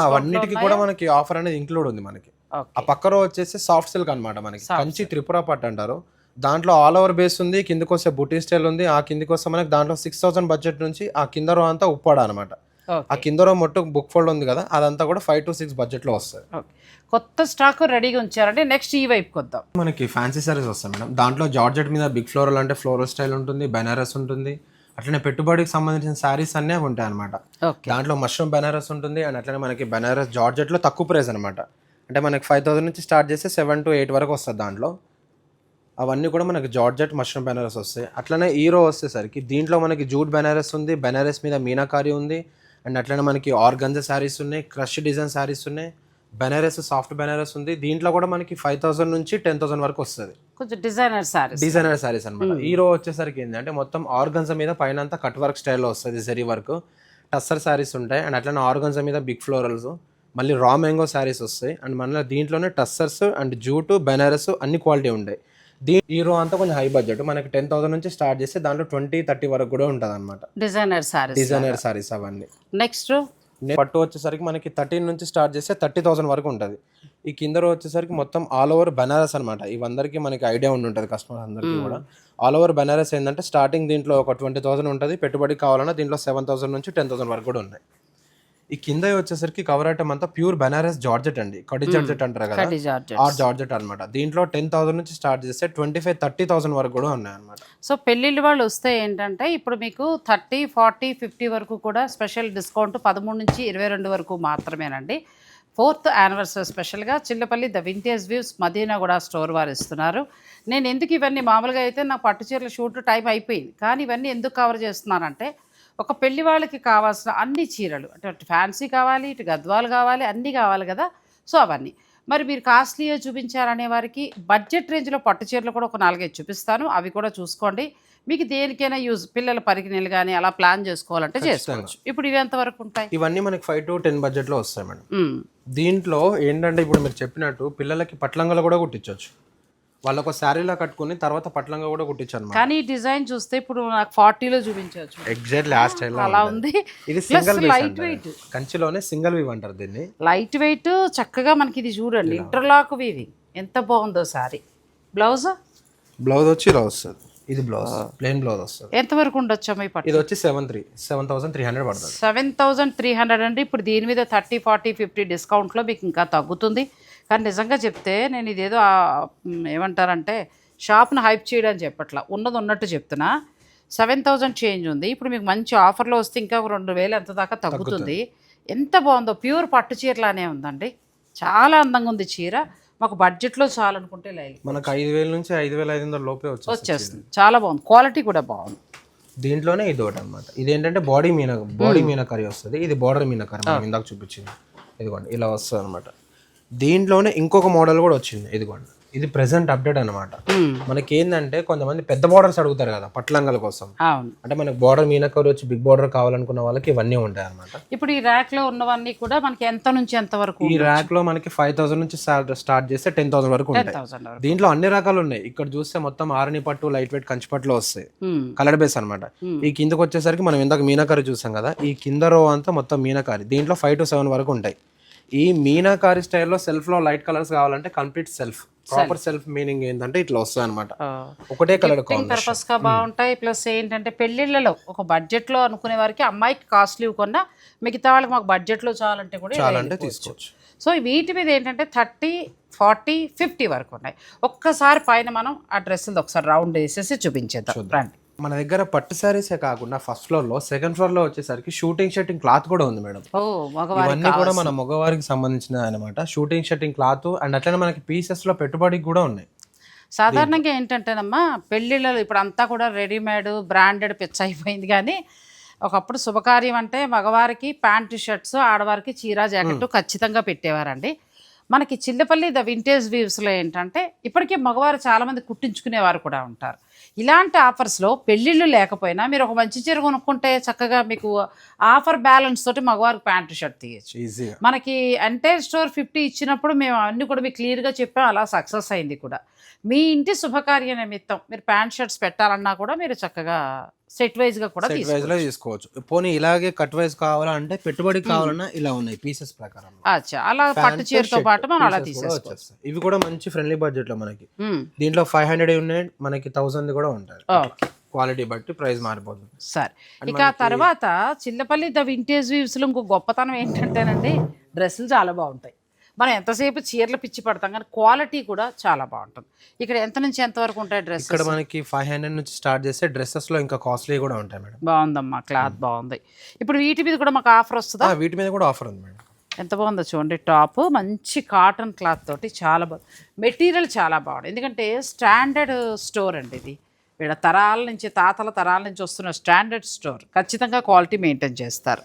అవన్నిటికి కూడా మనకి ఆఫర్ అనేది ఇంక్లూడ్ ఉంది మనకి. ఆ పక్క రో వచ్చేసి సాఫ్ట్ సిల్క్ అనమాట, మనకి కంచి త్రిపుర పట్టు అంటారు. దాంట్లో ఆల్ ఓవర్ బేస్ ఉంది, కిందకి వస్తే బుటీ స్టైల్ ఉంది. ఆ కిందకి వస్తే మనకి దాంట్లో 6,000 బడ్జెట్ నుంచి ఆ కింద రో అంతా ఉప్పాడ అనమాట. ఆ కింద రో మొట్టు బుక్ ఫోల్డ్ ఉంది కదా, అదంతా కూడా 5 to 6 బడ్జెట్ లో వస్తుంది. కొత్త స్టాక్ రెడీగా ఉంచారంటే నెక్స్ట్ ఈ వైపుకి వద్దాం. మనకి ఫ్యాన్సీ సారీస్ వస్తాయి మేడం. దాంట్లో జార్జెట్ మీద బిగ్ ఫ్లోరల్ అంటే ఫ్లోరల్ స్టైల్ ఉంటుంది, బెనారస్ ఉంటుంది. అట్లనే పెట్టుబడికి సంబంధించిన శారీస్ అన్నీ ఉంటాయి అనమాట. దాంట్లో మష్రూమ్ బెనారస్ ఉంటుంది. అండ్ అట్లనే మనకి బెనారస్ జార్జెట్ లో తక్కువ ప్రైస్ అనమాట. అంటే మనకి 5,000 నుంచి స్టార్ట్ చేస్తే 7 to 8 వరకు వస్తుంది దాంట్లో. అవన్నీ కూడా మనకి జార్జెట్ మష్రూమ్ బెనారస్ వస్తాయి. అట్లనే ఈ రో వచ్చేసరికి దీంట్లో మనకి జూట్ బెనారస్ ఉంది, బెనారస్ మీద మీనాకారి ఉంది. అండ్ అట్లనే మనకి ఆర్గంజా శారీస్ ఉన్నాయి, క్రష్ డిజైన్ శారీస్ ఉన్నాయి, బెనారస్ సాఫ్ట్ బెనారస్ ఉంది. దీంట్లో కూడా మనకి 5,000 నుంచి 10,000 వరకు వస్తుంది. కొంచెం డిజైనర్ శారీస్ అనమాట. ఈ రో వచ్చేసరికి ఏంటంటే మొత్తం ఆర్గంజా మీద పైన అంతా కట్ వర్క్ స్టైల్లో వస్తుంది, జరీ వర్క్. టస్సర్ శారీస్ ఉంటాయి. అండ్ అట్లనే ఆర్గంజా మీద బిగ్ ఫ్లోరల్స్, మళ్ళీ రా మ్యాంగో శారీస్ వస్తాయి. అండ్ మళ్ళీ దీంట్లోనే టస్సర్స్ అండ్ జూటు బెనారస్ అన్ని క్వాలిటీ ఉంటాయి. ఈ రో అంతా కొంచెం హై బడ్జెట్, మనకి 10,000 నుంచి స్టార్ట్ చేస్తే దాంట్లో 20-30 వరకు కూడా ఉంటుంది అనమాట. డిజైనర్ సారీస్ అవన్నీ. నెక్స్ట్ పట్టు వచ్చేసరికి మనకి 13 నుంచి స్టార్ట్ చేస్తే 30,000 వరకు ఉంటుంది. ఈ కింద రో వచ్చేసరికి మొత్తం ఆల్ ఓవర్ బెనారస్ అనమాట. ఇవందరికీ మనకి ఐడియా ఉంటుంది కస్టమర్ అందరికీ కూడా. ఆల్ ఓవర్ బెనారస్ ఏంటంటే స్టార్టింగ్ దీంట్లో ఒక 20,000 ఉంటుంది, పెట్టుబడి కావాలన్నా దీంట్లో 7,000 నుంచి 10,000 వరకు కూడా ఉన్నాయి. ఈ కింద వచ్చేసరికి కవర్ ఐటమ్ అంతా ప్యూర్ బెనారస్ జార్జెట్ అండి, కడి జార్జెట్ అంటారు కదా, ఆ జార్జెట్ అనమాట. దీంట్లో 10,000 నుంచి స్టార్ట్ చేస్తే 25,000-30,000 వరకు కూడా ఉన్నాయి అనమాట. సో పెళ్ళిళ్ళు వాళ్ళు వస్తే ఏంటంటే ఇప్పుడు మీకు 30, 40, 50 వరకు కూడా స్పెషల్ డిస్కౌంట్ 13 నుంచి 22 వరకు మాత్రమేనండి. 4th యానివర్సరీ స్పెషల్గా Chillapalli the vintage views Madina కూడా స్టోర్ వారు ఇస్తున్నారు. నేను ఎందుకు ఇవన్నీ మామూలుగా అయితే నాకు పట్టు చీరల షూట్ టైం అయిపోయింది, కానీ ఇవన్నీ ఎందుకు కవర్ చేస్తున్నానంటే ఒక పెళ్లి వాళ్ళకి కావాల్సిన అన్ని చీరలు, అంటే ఫ్యాన్సీ కావాలి, ఇటు గద్వాలు కావాలి, అన్నీ కావాలి కదా. సో అవన్నీ మరి మీరు కాస్ట్లీయే చూపించారనే వారికి బడ్జెట్ రేంజ్లో పట్టు చీరలు కూడా ఒక 4-5 చూపిస్తాను, అవి కూడా చూసుకోండి. మీకు దేనికైనా యూజ్, పిల్లల పరికిణీలు కానీ అలా ప్లాన్ చేసుకోవాలంటే చేసుకోవచ్చు. ఇప్పుడు ఇవి ఎంతవరకు ఉంటాయి? ఇవన్నీ మనకి 5 to 10 బడ్జెట్లో వస్తాయి మేడం. దీంట్లో ఏంటంటే ఇప్పుడు మీరు చెప్పినట్టు పిల్లలకి పట్లంగలు కూడా కుట్టించవచ్చు. వాళ్ళొక శారీలా కట్టుకుని తర్వాత పట్లంగా కూడా కుట్టించాను. కానీ ఈ డిజైన్ చూస్తే ఇప్పుడు నాకు 40లో చూపించవచ్చు. ఎగ్జాక్ట్లీ ఆ స్టైల్ అలా ఉంది. ఇది సింగిల్ లైట్ వెయిట్, కంచిలోనే సింగిల్ వీవ్ అంటారు దీన్ని. లైట్ వెయిట్ చక్కగా మనకి ఇది చూడండి, ఇంటర్లాక్ వీవింగ్ ఎంత బాగుందో సారీ. బ్లౌజ్ వచ్చి ఇలా వస్తుంది. ఇది బ్లౌజ్ ప్లెయిన్ బ్లౌజ్ వస్తుంది. ఎంతవరకు ఉండొచ్చమ్మా ఈ పట్టు? ఇది వచ్చి 7,300 పడుతుంది. 7,300 అండి. ఇప్పుడు దీని మీద 30, 40, 50 డిస్కౌంట్లో మీకు ఇంకా తగ్గుతుంది. కానీ నిజంగా చెప్తే నేను ఇదేదో ఏమంటారంటే షాప్ను హైప్ చేయడం చెప్పట్లా, ఉన్నది ఉన్నట్టు చెప్తున్నా. 7,000 చేంజ్ ఉంది. ఇప్పుడు మీకు మంచి ఆఫర్లో వస్తే ఇంకా 2,000 ఎంత దాకా తగ్గుతుంది. ఎంత బాగుందో, ప్యూర్ పట్టు చీరలానే ఉందండి. చాలా అందంగా ఉంది చీర. మాకు బడ్జెట్లో చాలనుకుంటే లైక్ మనకు 5,000 నుంచి 5,500 లోపే వచ్చేస్తుంది. చాలా బాగుంది, క్వాలిటీ కూడా బాగుంది. దీంట్లోనే ఇది ఒకటి అనమాట. ఇది ఏంటంటే బాడీ మీనకరీ వస్తుంది. ఇది బార్డర్ మీనకరీ మనం ఇందాక చూపించింది. ఇదిగోండి ఇలా వస్తుంది అనమాట. దీంట్లోనే ఇంకొక మోడల్ కూడా వచ్చింది. ఇదిగోండి ఇది ప్రెసెంట్ అప్డేట్ అనమాట. మనకి ఏంటంటే కొంతమంది పెద్ద బార్డర్స్ అడుగుతారు కదా పట్లంగల కోసం. అవును, అంటే మనకి బార్డర్ మీనకరీ వచ్చి బిగ్ బార్డర్ కావాలనుకున్న వాళ్ళకి ఇవన్నీ ఉంటాయి అనమాట. ఇప్పుడు ఈ ర్యాక్ లో ఉన్నవన్నీ కూడా మనకి ఎంత నుంచి ఎంత వరకు? ఈ ర్యాక్ లో మనకి 5,000 నుంచి స్టార్ట్ చేస్తే 10,000 వరకు ఉంటాయి. దీంట్లో అన్ని రకాలు ఉన్నాయి. ఇక్కడ చూస్తే మొత్తం ఆరణి పట్టు, లైట్ వెయిట్ కంచి పట్టులో వస్తాయి, కలర్ బేస్ అనమాట. ఈ కిందకి వచ్చేసరికి మనం ఇందాక మీనాకారి చూసాం కదా, ఈ కింద రో అంతా మొత్తం మీనాకారి. దీంట్లో 5 to 7 వరకు ఉంటాయి. ఈ మీనాకారి స్టైల్లో సెల్ఫ్ లో లైట్ కలర్స్ కావాలంటే complete self, proper self meaning ఏంటంటే ఇట్లా వస్తుంది అనమాట. ఒకటే కలర్ పర్పస్ గా బాగుంటాయి. ప్లస్ ఏంటంటే పెళ్లిళ్ళలో ఒక బడ్జెట్ లో అనుకునే వారికి అమ్మాయికి కాస్ట్లీ కొన్నా మిగతా వాళ్ళకి మాకు బడ్జెట్ లో చాలంటే కూడా చాలంటే తీసుకోవచ్చు. సో వీటి మీద ఏంటంటే 30, 40, 50 వరకు ఉన్నాయి. ఒక్కసారి పైన మనం ఆ డ్రెస్సులు ఒకసారి రౌండ్ వేసేసి చూపించేద్దాం రండి. మన దగ్గర పట్టు శారీసే కాకుండా ఫస్ట్ ఫ్లోర్ లో, సెకండ్ ఫ్లోర్ లో వచ్చేసరికి షూటింగ్ క్లాత్ కూడా ఉంది మేడం. ఇవన్నీ కూడా మన మగవారికి సంబంధించిన అనమాట. షూటింగ్ క్లాత్ అండ్ అట్లనే మనకి పీసెస్ లో పెట్టుబడికి కూడా ఉన్నాయి. సాధారణంగా ఏంటంటేనమ్మా పెళ్ళిళ్ళలో ఇప్పుడు అంతా కూడా రెడీమేడ్ బ్రాండెడ్ పిచ్చ అయిపోయింది. కానీ ఒకప్పుడు శుభకార్యం అంటే మగవారికి ప్యాంటు షర్ట్స్, ఆడవారికి చీర జాకెట్ ఖచ్చితంగా పెట్టేవారండి. మనకి చిల్లపల్లి ద వింటేజ్ వీవ్స్లో ఏంటంటే ఇప్పటికీ మగవారు చాలామంది కుట్టించుకునేవారు కూడా ఉంటారు. ఇలాంటి ఆఫర్స్లో పెళ్ళిళ్ళు లేకపోయినా మీరు ఒక మంచి చీర కొనుక్కుంటే చక్కగా మీకు ఆఫర్ బ్యాలెన్స్ తోటి మగవారికి ప్యాంటు షర్ట్ తీయచ్చు ఈజీగా. మనకి ఎంటైర్ స్టోర్ 50 ఇచ్చినప్పుడు మేము అన్నీ కూడా మీకు క్లియర్గా చెప్పాం, అలా సక్సెస్ అయింది కూడా. మీ ఇంటి శుభకార్య నిమిత్తం మీరు ప్యాంట్ షర్ట్స్ పెట్టాలన్నా కూడా మీరు చక్కగా సెట్ వైజ్గా కూడా తీసుకోవచ్చు. పోనీ ఇలాగే కట్ వైజ్ కావాలంటే పెట్టుబడికి కావాలన్నా ఇలా ఉన్నాయి పీసెస్ ప్రకారం. అలా పట్టు చీరతో పాటు మనం అలా తీసేసుకోవచ్చు. ఇవి కూడా మంచి ఫ్రెండ్లీ బడ్జెట్ లో మనకి. దీంట్లో 500 ఉన్నాయి, మనకి 1000 కూడా ఉంటాయి. క్వాలిటీ బట్టి ప్రైస్ మారిపోతుంది. సరే, ఇక తర్వాత చిల్లపల్లి ద వింటేజ్ వీవ్స్ లో ఇంకో గొప్పతనం ఏంటంటేనండి డ్రెస్సులు చాలా బాగుంటాయి. మనం ఎంతసేపు చీరలు పిచ్చి పడతాం కానీ క్వాలిటీ కూడా చాలా బాగుంటుంది. ఇక్కడ ఎంత నుంచి ఎంత వరకు ఉంటాయి డ్రెస్? ఇక్కడ మనకి 500 నుంచి స్టార్ట్ చేస్తే డ్రెస్సెస్ లో ఇంకా కాస్ట్లీ కూడా ఉంటాయి మేడం. బాగుందమ్మా, క్లాత్ బాగుంది. ఇప్పుడు వీటి మీద కూడా మాకు ఆఫర్ వస్తుందా? వీటి మీద కూడా ఆఫర్ ఉంది మేడం. ఎంత బాగుందో చూడండి. టాప్ మంచి కాటన్ క్లాత్ తోటి చాలా బాగుంది. మెటీరియల్ చాలా బాగుంది. ఎందుకంటే స్టాండర్డ్ స్టోర్ అండి ఇది. వీళ్ళ తరాల నుంచి తాతల తరాల నుంచి వస్తున్న స్టాండర్డ్ స్టోర్. ఖచ్చితంగా క్వాలిటీ మెయింటైన్ చేస్తారు.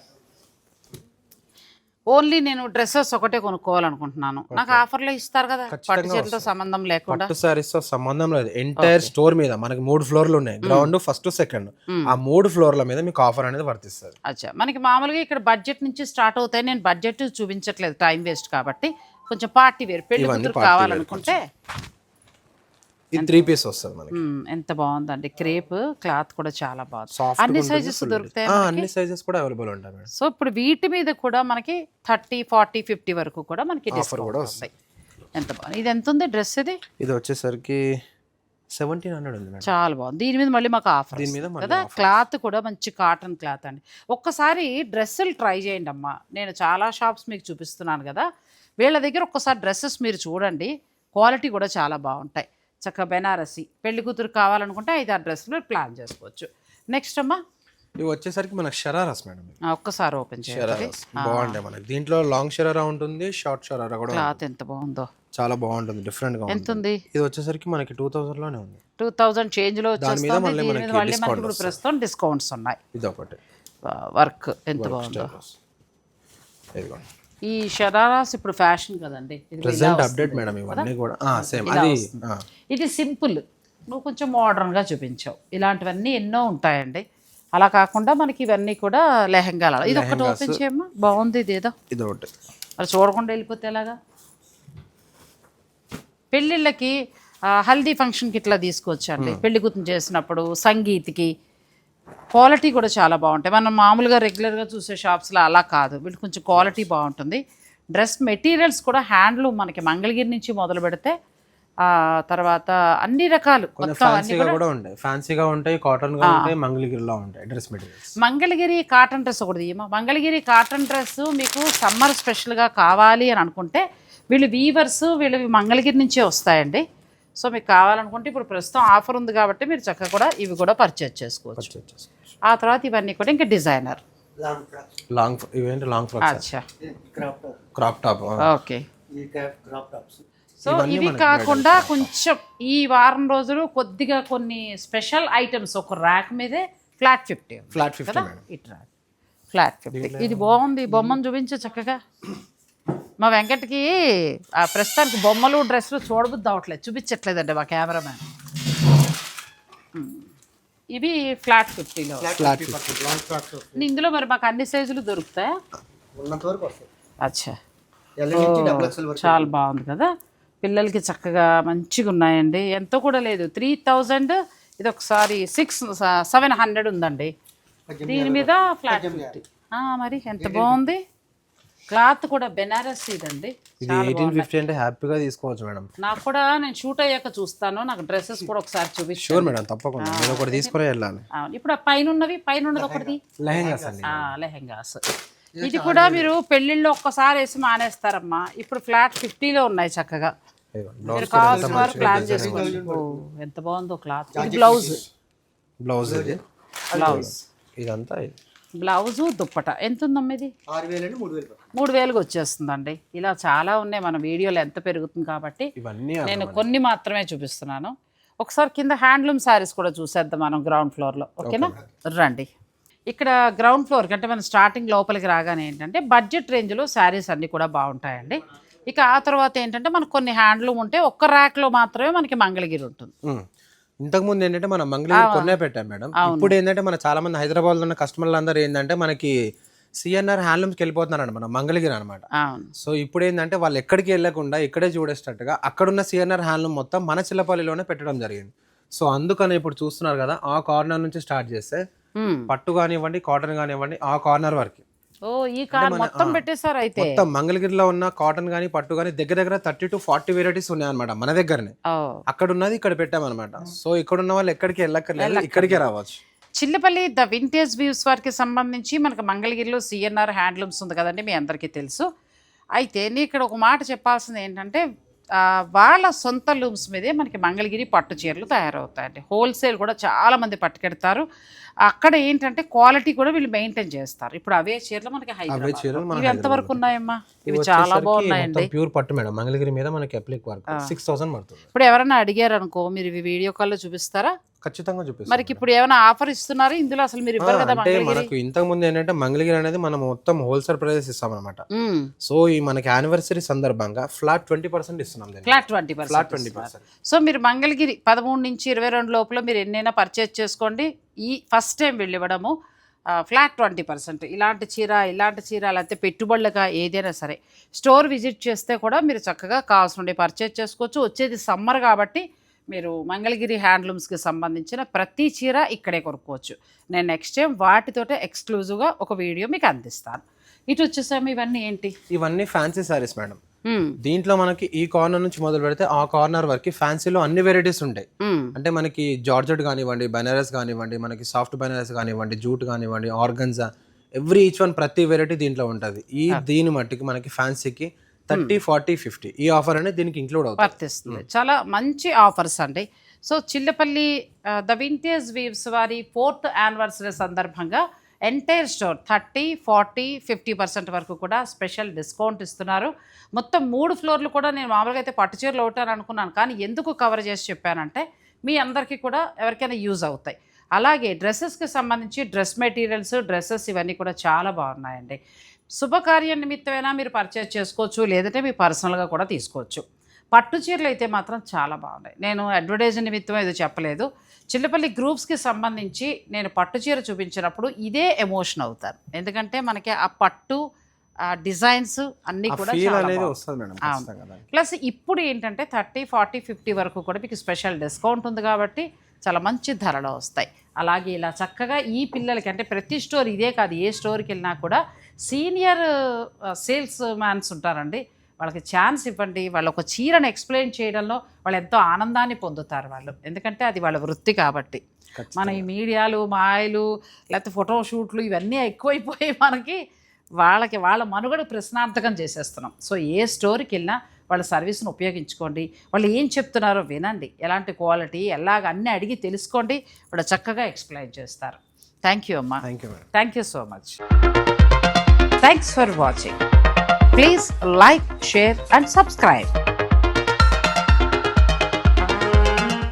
ఓన్లీ నేను డ్రెస్సెస్ ఒకటే కొనుక్కోవాలనుకుంటున్నాను, నాకు ఆఫర్లో ఇస్తారు కదా పట్టు చీరలతో సంబంధం లేకుండా? పట్టు సారీస్ తో సంబంధం లేదు. ఎంటైర్ స్టోర్ మీద మనకి 3 ఫ్లోర్లు ఉన్నాయి. Ground, first, second. ఆ 3 ఫ్లోర్ల మీద మీకు ఆఫర్ అనేది వర్తిస్తుంది. అచ్చా, మనకి మామూలుగా ఇక్కడ బడ్జెట్ నుంచి స్టార్ట్ అవుతాయి. నేను బడ్జెట్ చూపించట్లేదు, టైం వేస్ట్ కాబట్టి. కొంచెం పార్టీ వేర్ పెళ్లి కూతురు కావాలనుకుంటే ఇది 3 పీస్ వస్తుంది మనకి. ఎంత బాగుందండి. క్రేప్ క్లాత్ కూడా చాలా బాగుంది. అన్ని సైజెస్ దొరుకుతాయి, అన్ని సైజెస్ కూడా అవైలబుల్ ఉంటాయి. సో ఇప్పుడు వీటి మీద కూడా మనకి 30, 40, 50 వరకు కూడా మనకి డిస్కౌంట్ వస్తాయి. ఎంత బాగుంది. ఇది ఎంత ఉంది డ్రెస్? ఇది వచ్చేసరికి 1700 ఉంది. చాలా బాగుంది. దీని మీద మళ్ళీ మాకు ఆఫర్ కదా. క్లాత్ కూడా మంచి కాటన్ క్లాత్ అండి. ఒక్కసారి డ్రెస్సులు ట్రై చేయండి అమ్మా. నేను చాలా షాప్స్ మీకు చూపిస్తున్నాను కదా, వీళ్ళ దగ్గర ఒక్కసారి డ్రెస్సెస్ మీరు చూడండి. క్వాలిటీ కూడా చాలా బాగుంటాయి. చక్కగా బెనారసి పెళ్లి కూతురు కావాలనుకుంటే 5-6 డ్రెస్సులు ప్లాన్ చేసుకోవచ్చు. నెక్స్ట్ అమ్మా ఇవి వచ్చేసరికి మనకి షరారాస్ మేడం. ఒక్కసారి ఓపెన్ చేయాలి. బాగుంటాయి మనకి. దీంట్లో లాంగ్ షరారా ఉంటుంది, షార్ట్ షరారా కూడా. క్లాత్ ఎంత బాగుందో, చాలా బాగుంటుంది, డిఫరెంట్ గా. ఎంత ఉంది? ఇది వచ్చేసరికి మనకి 2000 లోనే ఉంది. 2000 చేంజ్ లో వచ్చేస్తుంది. మళ్ళీ మనకి ప్రస్తుతం డిస్కౌంట్స్ ఉన్నాయి. ఇది ఒకటి వర్క్ ఎంత బాగుందో. ఈ షరారాస్ ఇప్పుడు ఫ్యాషన్ కదండి, ప్రెజెంట్ అప్డేట్ మేడం. ఇవన్నీ కూడా సేమ్. అది ఇది సింపుల్, నువ్వు కొంచెం మోడర్న్గా చూపించావు. ఇలాంటివన్నీ ఎన్నో ఉంటాయండి. అలా కాకుండా మనకి ఇవన్నీ కూడా లెహంగాలు. ఇది ఒకటి ఓపెన్ చేయమ్మా, బాగుంది. ఇదేదో ఇది ఒకటి అలా చూడకుండా వెళ్ళిపోతే ఎలాగా? పెళ్ళిళ్ళకి హల్దీ ఫంక్షన్కి ఇట్లా తీసుకోవచ్చండి. పెళ్లి కూతురు చేసినప్పుడు, సంగీత్కి. క్వాలిటీ కూడా చాలా బాగుంటాయి. మనం మామూలుగా రెగ్యులర్గా చూసే షాప్స్లో అలా కాదు, వీళ్ళు కొంచెం క్వాలిటీ బాగుంటుంది. డ్రెస్ మెటీరియల్స్ కూడా హ్యాండ్లూమ్, మనకి మంగళగిరి నుంచి మొదలు పెడితే తర్వాత అన్ని రకాలు మొత్తం అన్ని ఫ్యాన్సీగా కూడా ఉంటాయి, ఫ్యాన్సీగా ఉంటాయి, కాటన్ గా ఉంటాయి, మంగళగిరిలో ఉంటాయి dress materials. Mangalagiri cotton dress ఒకటి తీయమా. మంగళగిరి కాటన్ డ్రెస్ మీకు సమ్మర్ స్పెషల్గా కావాలి అని అనుకుంటే వీళ్ళు వీవర్స్ వీళ్ళు మంగళగిరి నుంచే వస్తాయండి. సో మీకు కావాలనుకుంటే ఇప్పుడు ప్రస్తుతం ఆఫర్ ఉంది కాబట్టి మీరు చక్కగా కూడా ఇవి కూడా పర్చేజ్ చేసుకోవచ్చు. ఆ తర్వాత ఇవన్నీ కూడా ఇంకా డిజైనర్ లాంగ్ ఇవేంటి లాంగ్ ఫ్రాక్స్, అచ్చా క్రాప్ టాప్. ఓకే. సో ఇవి కాకుండా కొంచెం ఈ వారం రోజులు కొద్దిగా కొన్ని స్పెషల్ ఐటమ్స్ ఒక ర్యాక్ మీదే ఫ్లాట్ 50 50 మేడం. ఇట్లా ఫ్లాట్ 50. ఇది బాగుంది, బొమ్మను చూపించు చక్కగా. మా వెంకట్కి ప్రస్తుతానికి బొమ్మలు డ్రెస్సులు చూడబుద్ది అవట్లేదు, చూపించట్లేదండి మా కెమెరామ్యాన్. ఇవి ఫ్లాట్ 50లో. ఇందులో మరి మాకు అన్ని సైజులు దొరుకుతాయా? అచ్చా, చాలా బాగుంది కదా. పిల్లలకి చక్కగా మంచిగా ఉన్నాయండి. ఎంతో కూడా లేదు, 3000. ఇది ఒకసారి 700 ఉందండి. దీని మీద ఫ్లాట్ 50. మరి ఎంత బాగుంది. క్లాత్ కూడా బెనారస్ ఇదండి. 1850 అంటే హ్యాపీగా తీసుకోవచ్చు మేడం. నాకు కూడా నేను షూట్ అయ్యాక చూస్తాను, నాకు డ్రెస్సెస్ కూడా ఒకసారి చూపిస్తాను. షూర్ మేడం, తప్పకుండా నేను ఒకటి తీసుకుని వెళ్ళాలి. ఇప్పుడు ఆ పైన ఉన్నది ఒకటి లెహెంగాస్ అండి. లెహెంగాస్. ఇది కూడా మీరు పెళ్లిళ్ళు ఒక్కసారి వేసి మానేస్తారమ్మా. ఇప్పుడు ఫ్లాట్ 50లో ఉన్నాయి చక్కగా. మీరు కావాల్సిన వారు ప్లాన్ చేసుకోండి. ఎంత బాగుందో క్లాత్. బ్లౌజ్ ఇదంతా బ్లౌజు దుప్పట ఎంత ఉందమ్మా? ఇది 3000కి వచ్చేస్తుందండి. ఇలా చాలా ఉన్నాయి, మన వీడియోలో ఎంత పెరుగుతుంది కాబట్టి నేను కొన్ని మాత్రమే చూపిస్తున్నాను. ఒకసారి కింద హ్యాండ్లూమ్ శారీస్ కూడా చూసేద్దాం మనం గ్రౌండ్ ఫ్లోర్లో. ఓకేనా, రండి. ఇక్కడ గ్రౌండ్ ఫ్లోర్ కంటే మనం స్టార్టింగ్ లోపలికి రాగానే ఏంటంటే బడ్జెట్ రేంజ్లో శారీస్ అన్నీ కూడా బాగుంటాయండి. ఇక ఆ తర్వాత ఏంటంటే మనకు కొన్ని హ్యాండ్లూమ్ ఉంటే ఒక్క ర్యాక్లో మాత్రమే మనకి మంగళగిరి ఉంటుంది. ఇంతకుముందు ఏంటంటే మనం మంగళగిరి కొన్నే పెట్టాం మేడం. ఇప్పుడు ఏంటంటే మన చాలా మంది హైదరాబాద్ లో ఉన్న కస్టమర్లు అందరూ ఏంటంటే మనకి సిఎన్ఆర్ హ్యాండ్లూమ్స్కి వెళ్ళిపోతున్నారు మన మంగళగిరి అనమాట. సో ఇప్పుడు ఏంటంటే వాళ్ళు ఎక్కడికి వెళ్ళకుండా ఇక్కడే చూడేటట్టుగా అక్కడున్న సిఎన్ఆర్ హ్యాండ్లూమ్ మొత్తం మన చిల్లపల్లిలోనే పెట్టడం జరిగింది. సో అందుకని ఇప్పుడు చూస్తున్నారు కదా, ఆ కార్నర్ నుంచి స్టార్ట్ చేస్తే పట్టు కానివ్వండి, కాటన్ కానివ్వండి, ఆ కార్నర్ వరకు ఈ కార్ మొత్తం పెట్టేశారు. అయితే మొత్తం మంగళగిరిలో ఉన్న కాటన్ గానీ పట్టు గానీ దగ్గర 30 to 40 వెరైటీస్ ఉన్నాయి అనమాట మన దగ్గరనే. అక్కడ ఉన్నది ఇక్కడ పెట్టామన్నమాట. సో ఇక్కడ ఉన్న వాళ్ళు ఎక్కడికి వెళ్ళక్కర్లేదు, ఇక్కడికే రావచ్చు. చిల్లపల్లి ద వింటేజ్ వ్యూస్ వారికి సంబంధించి మనకు మంగళగిరిలో సిఎన్ఆర్ హ్యాండ్లూమ్స్ ఉంది కదండి, మీ అందరికీ తెలుసు. అయితే నేను ఇక్కడ ఒక మాట చెప్పాల్సింది ఏంటంటే వాళ్ళ సొంత లూమ్స్ మీదే మనకి మంగళగిరి పట్టు చీరలు తయారవుతాయండి. హోల్సేల్ కూడా చాలామంది పట్టుకెడతారు. అక్కడ ఏంటంటే క్వాలిటీ కూడా వీళ్ళు మెయింటైన్ చేస్తారు. ఇప్పుడు అవే చీరలు మనకి హైదరాబాద్. ఇవి ఎంతవరకు ఉన్నాయమ్మా? ఇవి చాలా బాగున్నాయండి. ప్యూర్ పట్టు మేడం, మంగళగిరి మీద మనకి అప్లిక్ వర్క్ 6000 పడుతుంది. ఇప్పుడు ఎవరైనా అడిగారు అనుకో, మీరు ఇవి వీడియో కాల్లో చూపిస్తారా? ఖచ్చితంగా చూపిస్తాం. మరి ఇప్పుడు ఏమైనా ఆఫర్ ఇస్తున్నారు ఇందులో? అసలు మీరు ఇవ్వరు కదా. అంటే మనకు ఇంతకు ముందు ఏంటంటే మంగళగిరి అనేది మనం మొత్తం హోల్సేల్ ప్రైజెస్ ఇస్తాం అనమాట. సో ఈ మనకి యానివర్సరీ సందర్భంగా ఫ్లాట్ 20% ఇస్తున్నాం. ఫ్లాట్ 20%. సో మీరు మంగళగిరి 13 నుంచి 22 లోపల మీరు ఎన్నైనా పర్చేజ్ చేసుకోండి. ఈ ఫస్ట్ టైం వెళ్ళి ఇవ్వడము ఫ్లాట్ 20%. ఇలాంటి చీర లేకపోతే పెట్టుబడులుగా ఏదైనా సరే స్టోర్ విజిట్ చేస్తే కూడా మీరు చక్కగా కావాల్సిన పర్చేజ్ చేసుకోవచ్చు. వచ్చేది సమ్మర్ కాబట్టి మీరు మంగళగిరి హ్యాండ్లూమ్స్కి సంబంధించిన ప్రతి చీర ఇక్కడే కొనుక్కోవచ్చు. నేను నెక్స్ట్ టైం వాటితోటే ఎక్స్క్లూజివ్గా ఒక వీడియో మీకు అందిస్తాను. ఇటు వచ్చేసాము, ఇవన్నీ ఏంటి? ఇవన్నీ ఫ్యాన్సీ సారీస్ మేడం. దీంట్లో మనకి ఈ కార్నర్ నుంచి మొదలు పెడితే ఆ కార్నర్ వరకు ఫ్యాన్సీలో అన్ని వెరైటీస్ ఉంటాయి. అంటే మనకి జార్జెట్ కానివ్వండి, బెనారస్ కానివ్వండి, మనకి సాఫ్ట్ బెనారస్ కానివ్వండి, జూట్ కానివ్వండి, ఆర్గన్జా, ఈచ్ వన్ ప్రతి వెరైటీ దీంట్లో ఉంటుంది. దీని మట్టికి మనకి ఫ్యాన్సీకి 30, 40, 50 ఈ ఆఫర్ అనేది దీనికి ఇంక్లూడ్ వర్తిస్తుంది. చాలా మంచి ఆఫర్స్ అండి. So Chillapalli the vintage weaves వారి 4th యానివర్సరీ సందర్భంగా ఎంటైర్ స్టోర్ 30, 40, 50% వరకు కూడా స్పెషల్ డిస్కౌంట్ ఇస్తున్నారు. మొత్తం 3 ఫ్లోర్లు కూడా నేను మామూలుగా అయితే పట్టు చీరలు ఒకటాను అనుకున్నాను, కానీ ఎందుకు కవర్ చేసి చెప్పానంటే మీ అందరికీ కూడా ఎవరికైనా యూజ్ అవుతాయి. అలాగే డ్రెస్సెస్కి సంబంధించి డ్రెస్ మెటీరియల్స్, డ్రెస్సెస్ ఇవన్నీ కూడా చాలా బాగున్నాయండి. శుభకార్యం నిమిత్తమైనా మీరు పర్చేజ్ చేసుకోవచ్చు, లేదంటే మీ పర్సనల్గా కూడా తీసుకోవచ్చు. పట్టు చీరలు అయితే మాత్రం చాలా బాగున్నాయి. నేను అడ్వర్టైజ్ నిమిత్తం ఏదో చెప్పలేదు. చిల్లపల్లి గ్రూప్స్కి సంబంధించి నేను పట్టు చీర చూపించినప్పుడు ఇదే ఎమోషన్ అవుతారు. ఎందుకంటే మనకి ఆ పట్టు డిజైన్స్ అన్నీ కూడా ప్లస్ ఇప్పుడు ఏంటంటే 30, 40, 50 వరకు కూడా మీకు స్పెషల్ డిస్కౌంట్ ఉంది కాబట్టి చాలా మంచి ధరలో వస్తాయి. అలాగే ఇలా చక్కగా ఈ పిల్లలకి అంటే ప్రతి స్టోర్ ఇదే కాదు, ఏ స్టోర్కి వెళ్ళినా కూడా సీనియర్ సేల్స్ మ్యాన్స్ ఉంటారండి. వాళ్ళకి ఛాన్స్ ఇవ్వండి. వాళ్ళు ఒక చీరను ఎక్స్ప్లెయిన్ చేయడంలో వాళ్ళు ఎంతో ఆనందాన్ని పొందుతారు వాళ్ళు, ఎందుకంటే అది వాళ్ళ వృత్తి కాబట్టి. మన ఈ మీడియాలు మాయలు లేకపోతే ఫోటోషూట్లు ఇవన్నీ ఎక్కువైపోయి మనకి వాళ్ళ మనుగడ ప్రశ్నార్థకం చేసేస్తున్నాం. సో ఏ స్టోర్కి వెళ్ళినా వాళ్ళ సర్వీస్ను ఉపయోగించుకోండి, వాళ్ళు ఏం చెప్తున్నారో వినండి, ఎలాంటి క్వాలిటీ ఎలాగ అన్నీ అడిగి తెలుసుకోండి, వాళ్ళు చక్కగా ఎక్స్ప్లెయిన్ చేస్తారు. థ్యాంక్ యూ అమ్మా. Thank you madam. Thank you so much. Thanks for watching. Please like, share and subscribe.